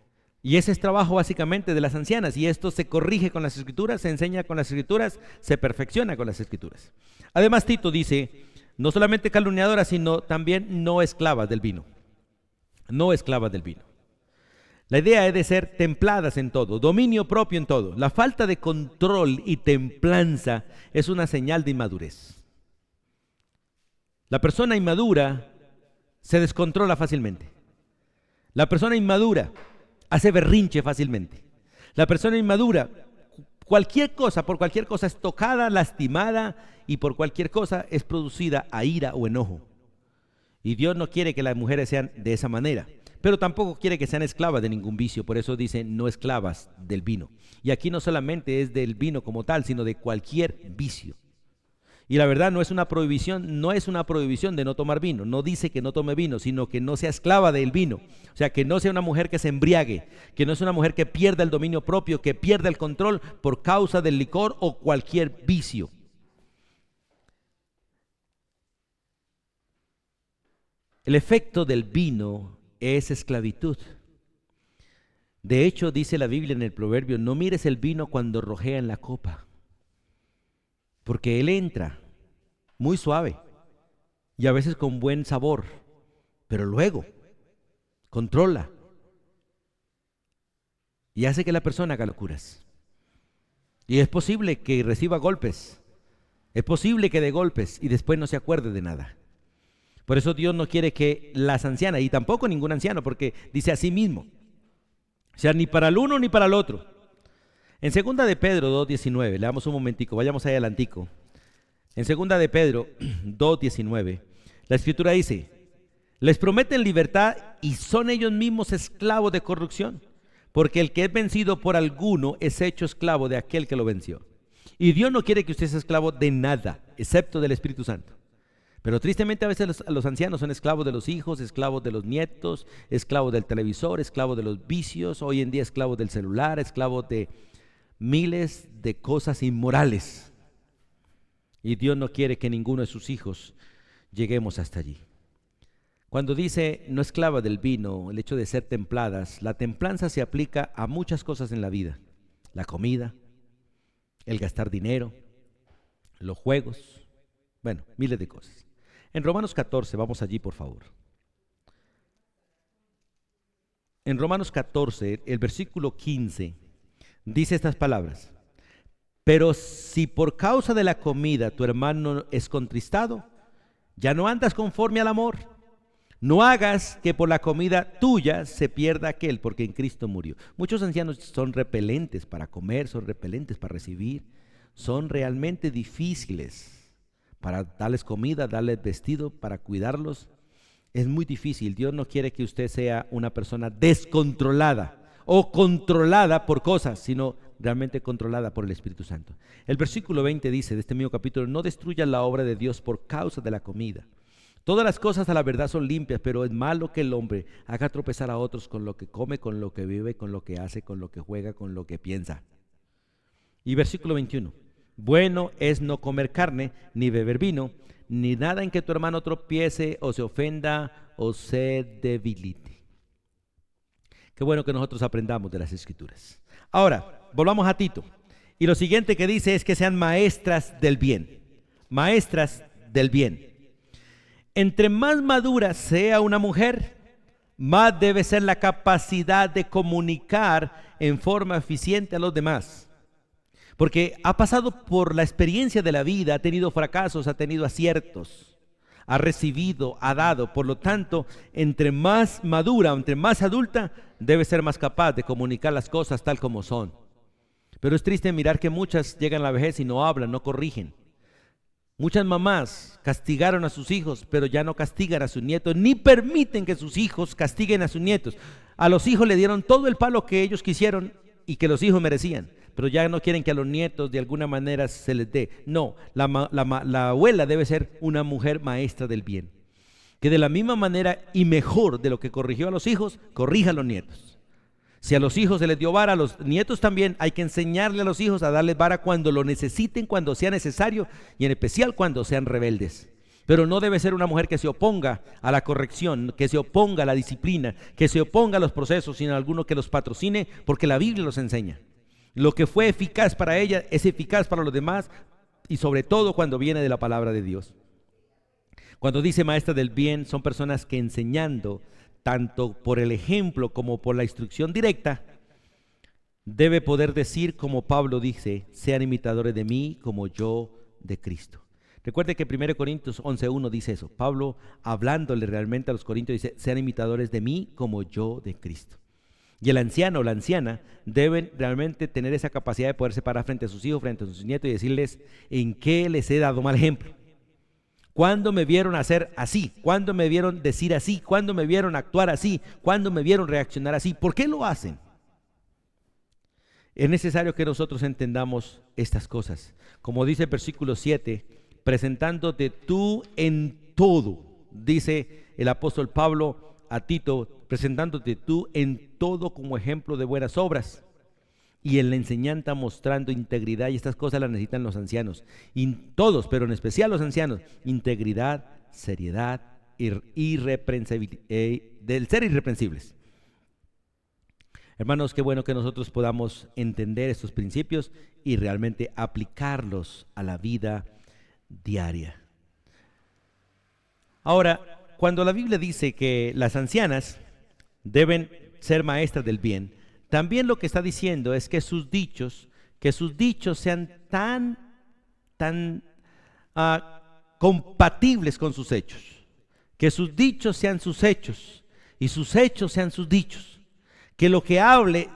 Y ese es trabajo básicamente de las ancianas, y esto se corrige con las escrituras, se enseña con las escrituras, se perfecciona con las escrituras. Además, Tito dice, no solamente calumniadoras, sino también no esclavas del vino. No esclavas del vino. La idea es de ser templadas en todo, dominio propio en todo. La falta de control y templanza es una señal de inmadurez. La persona inmadura se descontrola fácilmente. La persona inmadura hace berrinche fácilmente. La persona inmadura, por cualquier cosa es tocada, lastimada, y por cualquier cosa es producida a ira o enojo. Y Dios no quiere que las mujeres sean de esa manera, pero tampoco quiere que sean esclavas de ningún vicio. Por eso dice no esclavas del vino. Y aquí no solamente es del vino como tal, sino de cualquier vicio. Y la verdad no es una prohibición de no tomar vino. No dice que no tome vino, sino que no sea esclava del vino. O sea, que no sea una mujer que se embriague, que no sea una mujer que pierda el dominio propio, que pierda el control por causa del licor o cualquier vicio. El efecto del vino es esclavitud. De hecho, dice la Biblia en el proverbio, no mires el vino cuando rojea en la copa, porque él entra muy suave y a veces con buen sabor, pero luego controla y hace que la persona haga locuras. Y es posible que reciba golpes, es posible que dé golpes y después no se acuerde de nada. Por eso Dios no quiere que las ancianas, y tampoco ningún anciano, porque dice así mismo, o sea, ni para el uno ni para el otro. En 2 de Pedro 2:19, leamos un momentico, vayamos ahí adelantico. En 2 de Pedro 2:19, la Escritura dice: les prometen libertad y son ellos mismos esclavos de corrupción, porque el que es vencido por alguno es hecho esclavo de aquel que lo venció. Y Dios no quiere que usted sea esclavo de nada, excepto del Espíritu Santo. Pero tristemente a veces los ancianos son esclavos de los hijos, esclavos de los nietos, esclavos del televisor, esclavos de los vicios, hoy en día esclavos del celular, esclavos de miles de cosas inmorales. Y Dios no quiere que ninguno de sus hijos lleguemos hasta allí. Cuando dice no esclava del vino, el hecho de ser templadas, la templanza se aplica a muchas cosas en la vida: la comida, el gastar dinero, los juegos, bueno, miles de cosas. En Romanos 14, vamos allí por favor. En Romanos 14, el versículo 15, dice estas palabras: pero si por causa de la comida tu hermano es contristado, ya no andas conforme al amor. No hagas que por la comida tuya se pierda aquel, porque en Cristo murió. Muchos ancianos son repelentes para comer, son repelentes para recibir, son realmente difíciles para darles comida, darles vestido, para cuidarlos. Es muy difícil. Dios no quiere que usted sea una persona descontrolada o controlada por cosas, sino realmente controlada por el Espíritu Santo. El versículo 20 dice de este mismo capítulo: no destruyas la obra de Dios por causa de la comida. Todas las cosas a la verdad son limpias, pero es malo que el hombre haga tropezar a otros con lo que come, con lo que vive, con lo que hace, con lo que juega, con lo que piensa. Y versículo 21: bueno es no comer carne, ni beber vino, ni nada en que tu hermano tropiece o se ofenda o se debilite. Qué bueno que nosotros aprendamos de las Escrituras. Ahora, volvamos a Tito. Y lo siguiente que dice es que sean maestras del bien. Maestras del bien. Entre más madura sea una mujer, más debe ser la capacidad de comunicar en forma eficiente a los demás. Porque ha pasado por la experiencia de la vida, ha tenido fracasos, ha tenido aciertos, ha recibido, ha dado. Por lo tanto, entre más madura, entre más adulta, debe ser más capaz de comunicar las cosas tal como son. Pero es triste mirar que muchas llegan a la vejez y no hablan, no corrigen. Muchas mamás castigaron a sus hijos, pero ya no castigan a sus nietos, ni permiten que sus hijos castiguen a sus nietos. A los hijos le dieron todo el palo que ellos quisieron y que los hijos merecían, pero ya no quieren que a los nietos de alguna manera se les dé. No, la abuela debe ser una mujer maestra del bien, que de la misma manera y mejor de lo que corrigió a los hijos, corrija a los nietos. Si a los hijos se les dio vara, a los nietos también hay que enseñarle a los hijos a darles vara cuando lo necesiten, cuando sea necesario, y en especial cuando sean rebeldes. Pero no debe ser una mujer que se oponga a la corrección, que se oponga a la disciplina, que se oponga a los procesos, sino alguno que los patrocine, porque la Biblia los enseña. Lo que fue eficaz para ella es eficaz para los demás, y sobre todo cuando viene de la palabra de Dios. Cuando dice maestra del bien, son personas que enseñando, tanto por el ejemplo como por la instrucción directa, debe poder decir como Pablo dice: sean imitadores de mí como yo de Cristo. Recuerde que 1 Corintios 11:1 dice eso. Pablo hablándole realmente a los corintios dice: sean imitadores de mí como yo de Cristo. Y el anciano o la anciana deben realmente tener esa capacidad de poderse parar frente a sus hijos, frente a sus nietos y decirles en qué les he dado mal ejemplo. ¿Cuándo me vieron hacer así? ¿Cuándo me vieron decir así? ¿Cuándo me vieron actuar así? ¿Cuándo me vieron reaccionar así? ¿Por qué lo hacen? Es necesario que nosotros entendamos estas cosas. Como dice el versículo 7, presentándote tú en todo, dice el apóstol Pablo a Tito, presentándote tú en todo como ejemplo de buenas obras. Y en la enseñanza mostrando integridad, y estas cosas las necesitan los ancianos, y todos, pero en especial los ancianos: integridad, seriedad, del ser irreprensibles. Hermanos, qué bueno que nosotros podamos entender estos principios y realmente aplicarlos a la vida diaria. Ahora, cuando la Biblia dice que las ancianas deben ser maestras del bien, también lo que está diciendo es que sus dichos sean tan compatibles con sus hechos, Que sus dichos sean sus hechos y sus hechos sean sus dichos. Que lo que hable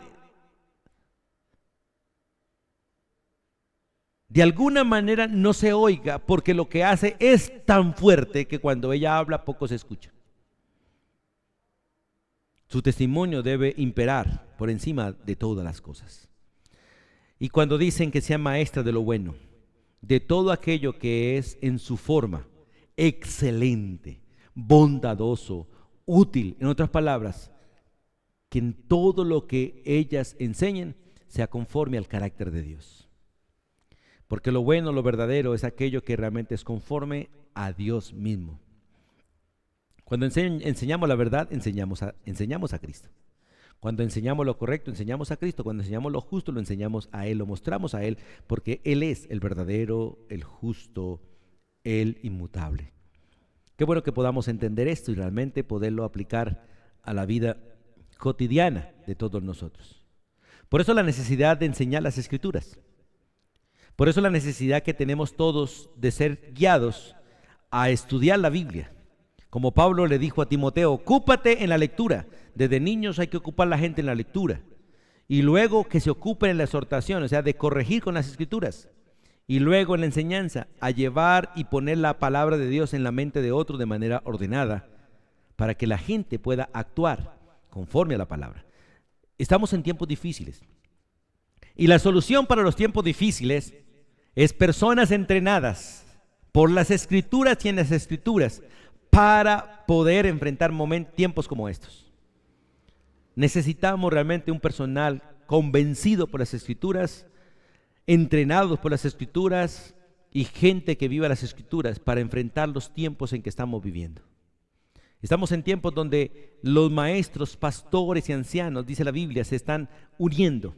de alguna manera no se oiga, porque lo que hace es tan fuerte que cuando ella habla poco se escucha. Su testimonio debe imperar por encima de todas las cosas. Y cuando dicen que sea maestra de lo bueno, de todo aquello que es en su forma excelente, bondadoso, útil, en otras palabras, que en todo lo que ellas enseñen sea conforme al carácter de Dios. Porque lo bueno, lo verdadero es aquello que realmente es conforme a Dios mismo. Cuando enseñamos la verdad, enseñamos a Cristo. Cuando enseñamos lo correcto, enseñamos a Cristo. Cuando enseñamos lo justo, lo enseñamos a Él, lo mostramos a Él, porque Él es el verdadero, el justo, el inmutable. Qué bueno que podamos entender esto y realmente poderlo aplicar a la vida cotidiana de todos nosotros. Por eso la necesidad de enseñar las Escrituras. Por eso la necesidad que tenemos todos de ser guiados a estudiar la Biblia. Como Pablo le dijo a Timoteo, ocúpate en la lectura. Desde niños hay que ocupar a la gente en la lectura. Y luego que se ocupen en la exhortación, o sea, de corregir con las Escrituras. Y luego en la enseñanza, a llevar y poner la palabra de Dios en la mente de otros de manera ordenada, para que la gente pueda actuar conforme a la palabra. Estamos en tiempos difíciles. Y la solución para los tiempos difíciles es personas entrenadas por las Escrituras y en las Escrituras para poder enfrentar tiempos como estos. Necesitamos realmente un personal convencido por las Escrituras, entrenados por las Escrituras y gente que viva las Escrituras para enfrentar los tiempos en que estamos viviendo. Estamos en tiempos donde los maestros, pastores y ancianos, dice la Biblia, se están uniendo,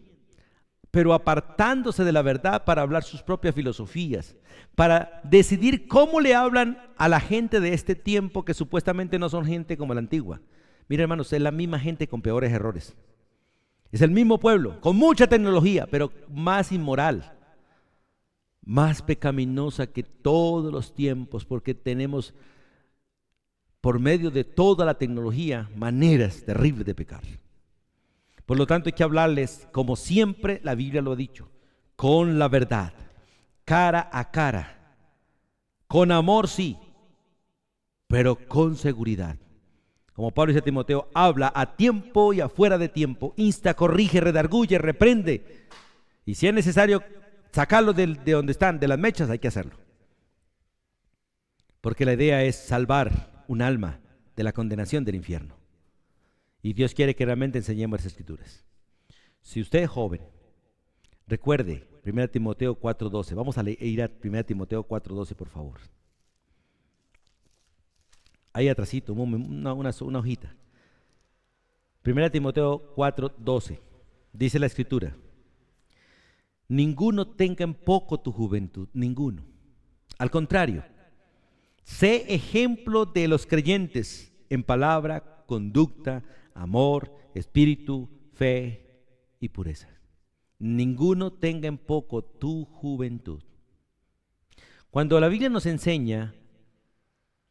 pero apartándose de la verdad para hablar sus propias filosofías, para decidir cómo le hablan a la gente de este tiempo que supuestamente no son gente como la antigua. Mira, hermanos, es la misma gente con peores errores. Es el mismo pueblo, con mucha tecnología, pero más inmoral, más pecaminosa que todos los tiempos, porque tenemos, por medio de toda la tecnología, maneras terribles de pecar. Por lo tanto, hay que hablarles, como siempre la Biblia lo ha dicho, con la verdad, cara a cara, con amor sí, pero con seguridad. Como Pablo dice a Timoteo, habla a tiempo y afuera de tiempo, insta, corrige, redarguye, reprende. Y si es necesario sacarlos de donde están, de las mechas, hay que hacerlo. Porque la idea es salvar un alma de la condenación del infierno. Y Dios quiere que realmente enseñemos las Escrituras. Si usted es joven, recuerde 1 Timoteo 4:12. Vamos a ir a 1 Timoteo 4:12, por favor. Ahí atrásito, una hojita. 1 Timoteo 4:12. Dice la Escritura: ninguno tenga en poco tu juventud, ninguno. Al contrario, sé ejemplo de los creyentes en palabra, conducta, amor, espíritu, fe y pureza. Ninguno tenga en poco tu juventud. Cuando la Biblia nos enseña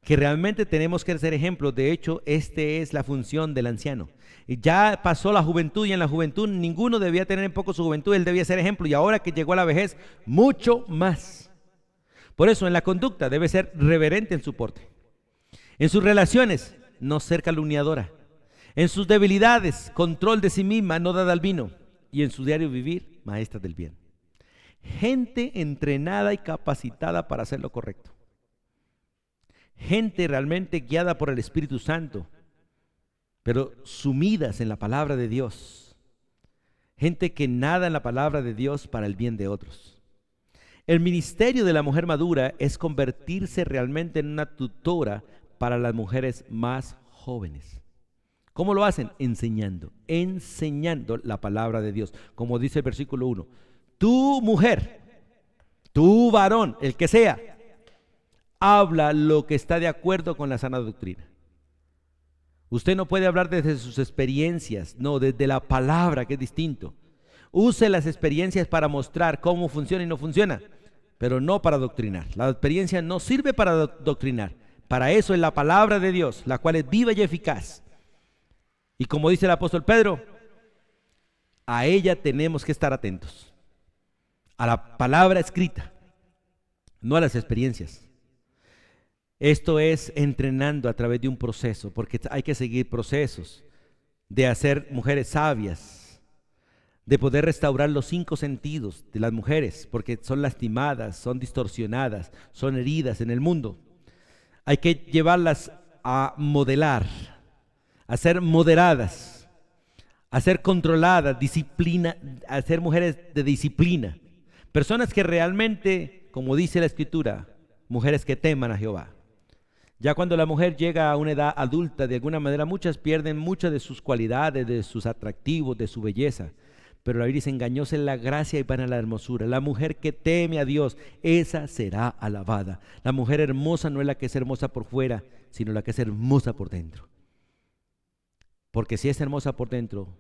que realmente tenemos que ser ejemplos, de hecho, esta es la función del anciano. Ya pasó la juventud y en la juventud ninguno debía tener en poco su juventud, él debía ser ejemplo, y ahora que llegó a la vejez, mucho más. Por eso en la conducta debe ser reverente en su porte. En sus relaciones, no ser calumniadora. En sus debilidades, control de sí misma, no dada al vino. Y en su diario vivir, maestra del bien. Gente entrenada y capacitada para hacer lo correcto. Gente realmente guiada por el Espíritu Santo, pero sumidas en la palabra de Dios. Gente que nada en la palabra de Dios para el bien de otros. El ministerio de la mujer madura es convertirse realmente en una tutora para las mujeres más jóvenes. ¿Cómo lo hacen? Enseñando la palabra de Dios. Como dice el versículo 1, tu mujer, tu varón, el que sea, habla lo que está de acuerdo con la sana doctrina. Usted no puede hablar desde sus experiencias, no, desde la palabra, que es distinto. Use las experiencias para mostrar cómo funciona y no funciona, pero no para doctrinar. La experiencia no sirve para doctrinar, Para eso es la palabra de Dios, la cual es viva y eficaz. Y como dice el apóstol Pedro, a ella tenemos que estar atentos, a la palabra escrita, no a las experiencias. Esto es entrenando a través de un proceso, porque hay que seguir procesos de hacer mujeres sabias, de poder restaurar los 5 sentidos de las mujeres, porque son lastimadas, son distorsionadas, son heridas en el mundo. Hay que llevarlas a modelar, a ser moderadas, a ser controladas, disciplina, a ser mujeres de disciplina. Personas que realmente, como dice la Escritura, mujeres que teman a Jehová. Ya cuando la mujer llega a una edad adulta, de alguna manera muchas pierden muchas de sus cualidades, de sus atractivos, de su belleza. Pero la Biblia dice, engañosa es la gracia y vana la hermosura. La mujer que teme a Dios, esa será alabada. La mujer hermosa no es la que es hermosa por fuera, sino la que es hermosa por dentro. Porque si es hermosa por dentro,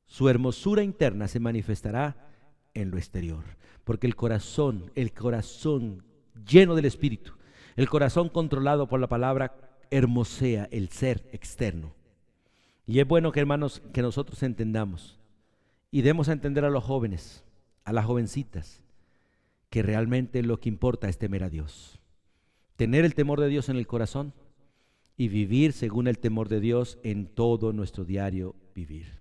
su hermosura interna se manifestará en lo exterior. Porque el corazón lleno del Espíritu, el corazón controlado por la palabra, hermosea el ser externo. Y es bueno que, hermanos, que nosotros entendamos y demos a entender a los jóvenes, a las jovencitas, que realmente lo que importa es temer a Dios. Tener el temor de Dios en el corazón y vivir según el temor de Dios en todo nuestro diario vivir.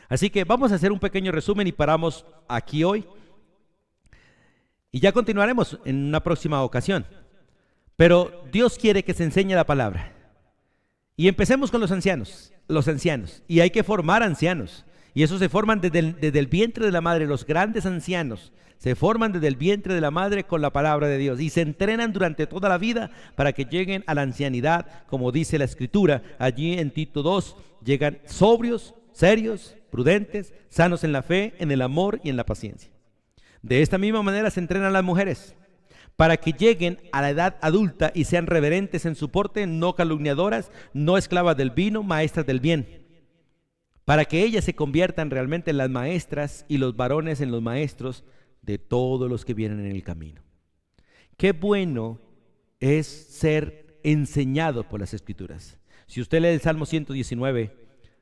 Así que vamos a hacer un pequeño resumen y paramos aquí hoy. Y ya continuaremos en una próxima ocasión. Pero Dios quiere que se enseñe la palabra. Y empecemos con los ancianos. Y hay que formar ancianos. Y esos se forman desde el vientre de la madre. Los grandes ancianos se forman desde el vientre de la madre con la palabra de Dios. Y se entrenan durante toda la vida para que lleguen a la ancianidad, como dice la Escritura. Allí en Tito 2, llegan sobrios, serios, prudentes, sanos en la fe, en el amor y en la paciencia. De esta misma manera se entrenan las mujeres, para que lleguen a la edad adulta y sean reverentes en su porte, no calumniadoras, no esclavas del vino, maestras del bien. Para que ellas se conviertan realmente en las maestras y los varones en los maestros de todos los que vienen en el camino. Qué bueno es ser enseñado por las Escrituras. Si usted lee el Salmo 119,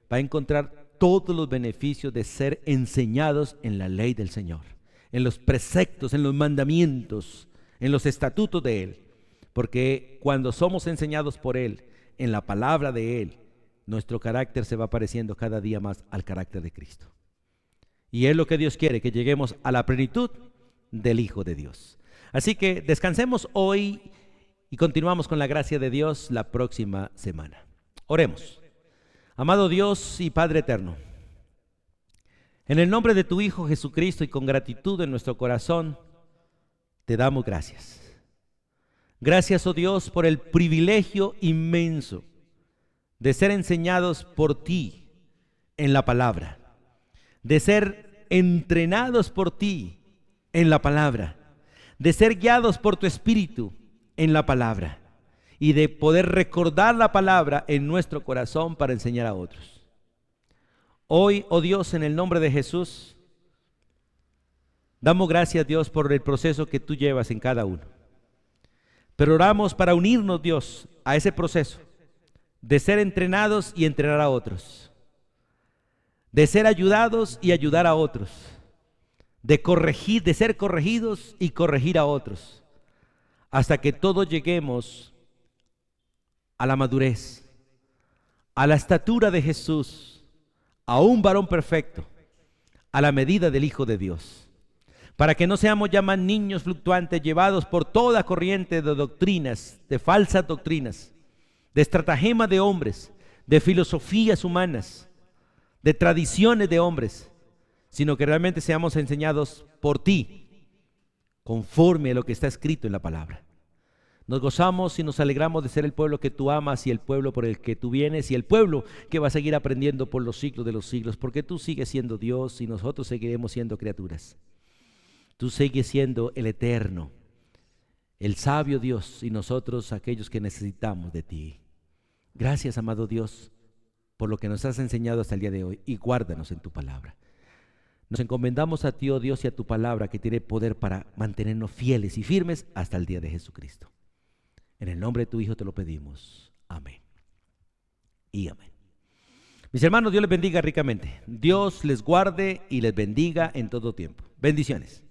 va a encontrar todos los beneficios de ser enseñados en la ley del Señor, en los preceptos, en los mandamientos, en los estatutos de Él. Porque cuando somos enseñados por Él, en la palabra de Él, nuestro carácter se va pareciendo cada día más al carácter de Cristo. Y es lo que Dios quiere, que lleguemos a la plenitud del Hijo de Dios. Así que descansemos hoy y continuamos con la gracia de Dios la próxima semana. Oremos. Amado Dios y Padre eterno, en el nombre de tu Hijo Jesucristo y con gratitud en nuestro corazón, te damos gracias. Gracias, oh Dios, por el privilegio inmenso de ser enseñados por ti en la palabra, de ser entrenados por ti en la palabra, de ser guiados por tu Espíritu en la palabra y de poder recordar la palabra en nuestro corazón para enseñar a otros. Hoy, oh Dios, en el nombre de Jesús, damos gracias, Dios, por el proceso que tú llevas en cada uno. Pero oramos para unirnos, Dios, a ese proceso de ser entrenados y entrenar a otros, de ser ayudados y ayudar a otros, de corregir, de ser corregidos y corregir a otros, hasta que todos lleguemos a la madurez, a la estatura de Jesús, a un varón perfecto, a la medida del Hijo de Dios, para que no seamos ya más niños fluctuantes llevados por toda corriente de doctrinas, de falsas doctrinas, de estratagemas de hombres, de filosofías humanas, de tradiciones de hombres, sino que realmente seamos enseñados por ti, conforme a lo que está escrito en la palabra. Nos gozamos y nos alegramos de ser el pueblo que tú amas y el pueblo por el que tú vienes y el pueblo que va a seguir aprendiendo por los siglos de los siglos, porque tú sigues siendo Dios y nosotros seguiremos siendo criaturas. Tú sigues siendo el eterno, el sabio Dios y nosotros aquellos que necesitamos de ti. Gracias, amado Dios, por lo que nos has enseñado hasta el día de hoy y guárdanos en tu palabra. Nos encomendamos a ti, oh Dios, y a tu palabra que tiene poder para mantenernos fieles y firmes hasta el día de Jesucristo. En el nombre de tu Hijo te lo pedimos. Amén. Y amén. Mis hermanos, Dios les bendiga ricamente. Dios les guarde y les bendiga en todo tiempo. Bendiciones.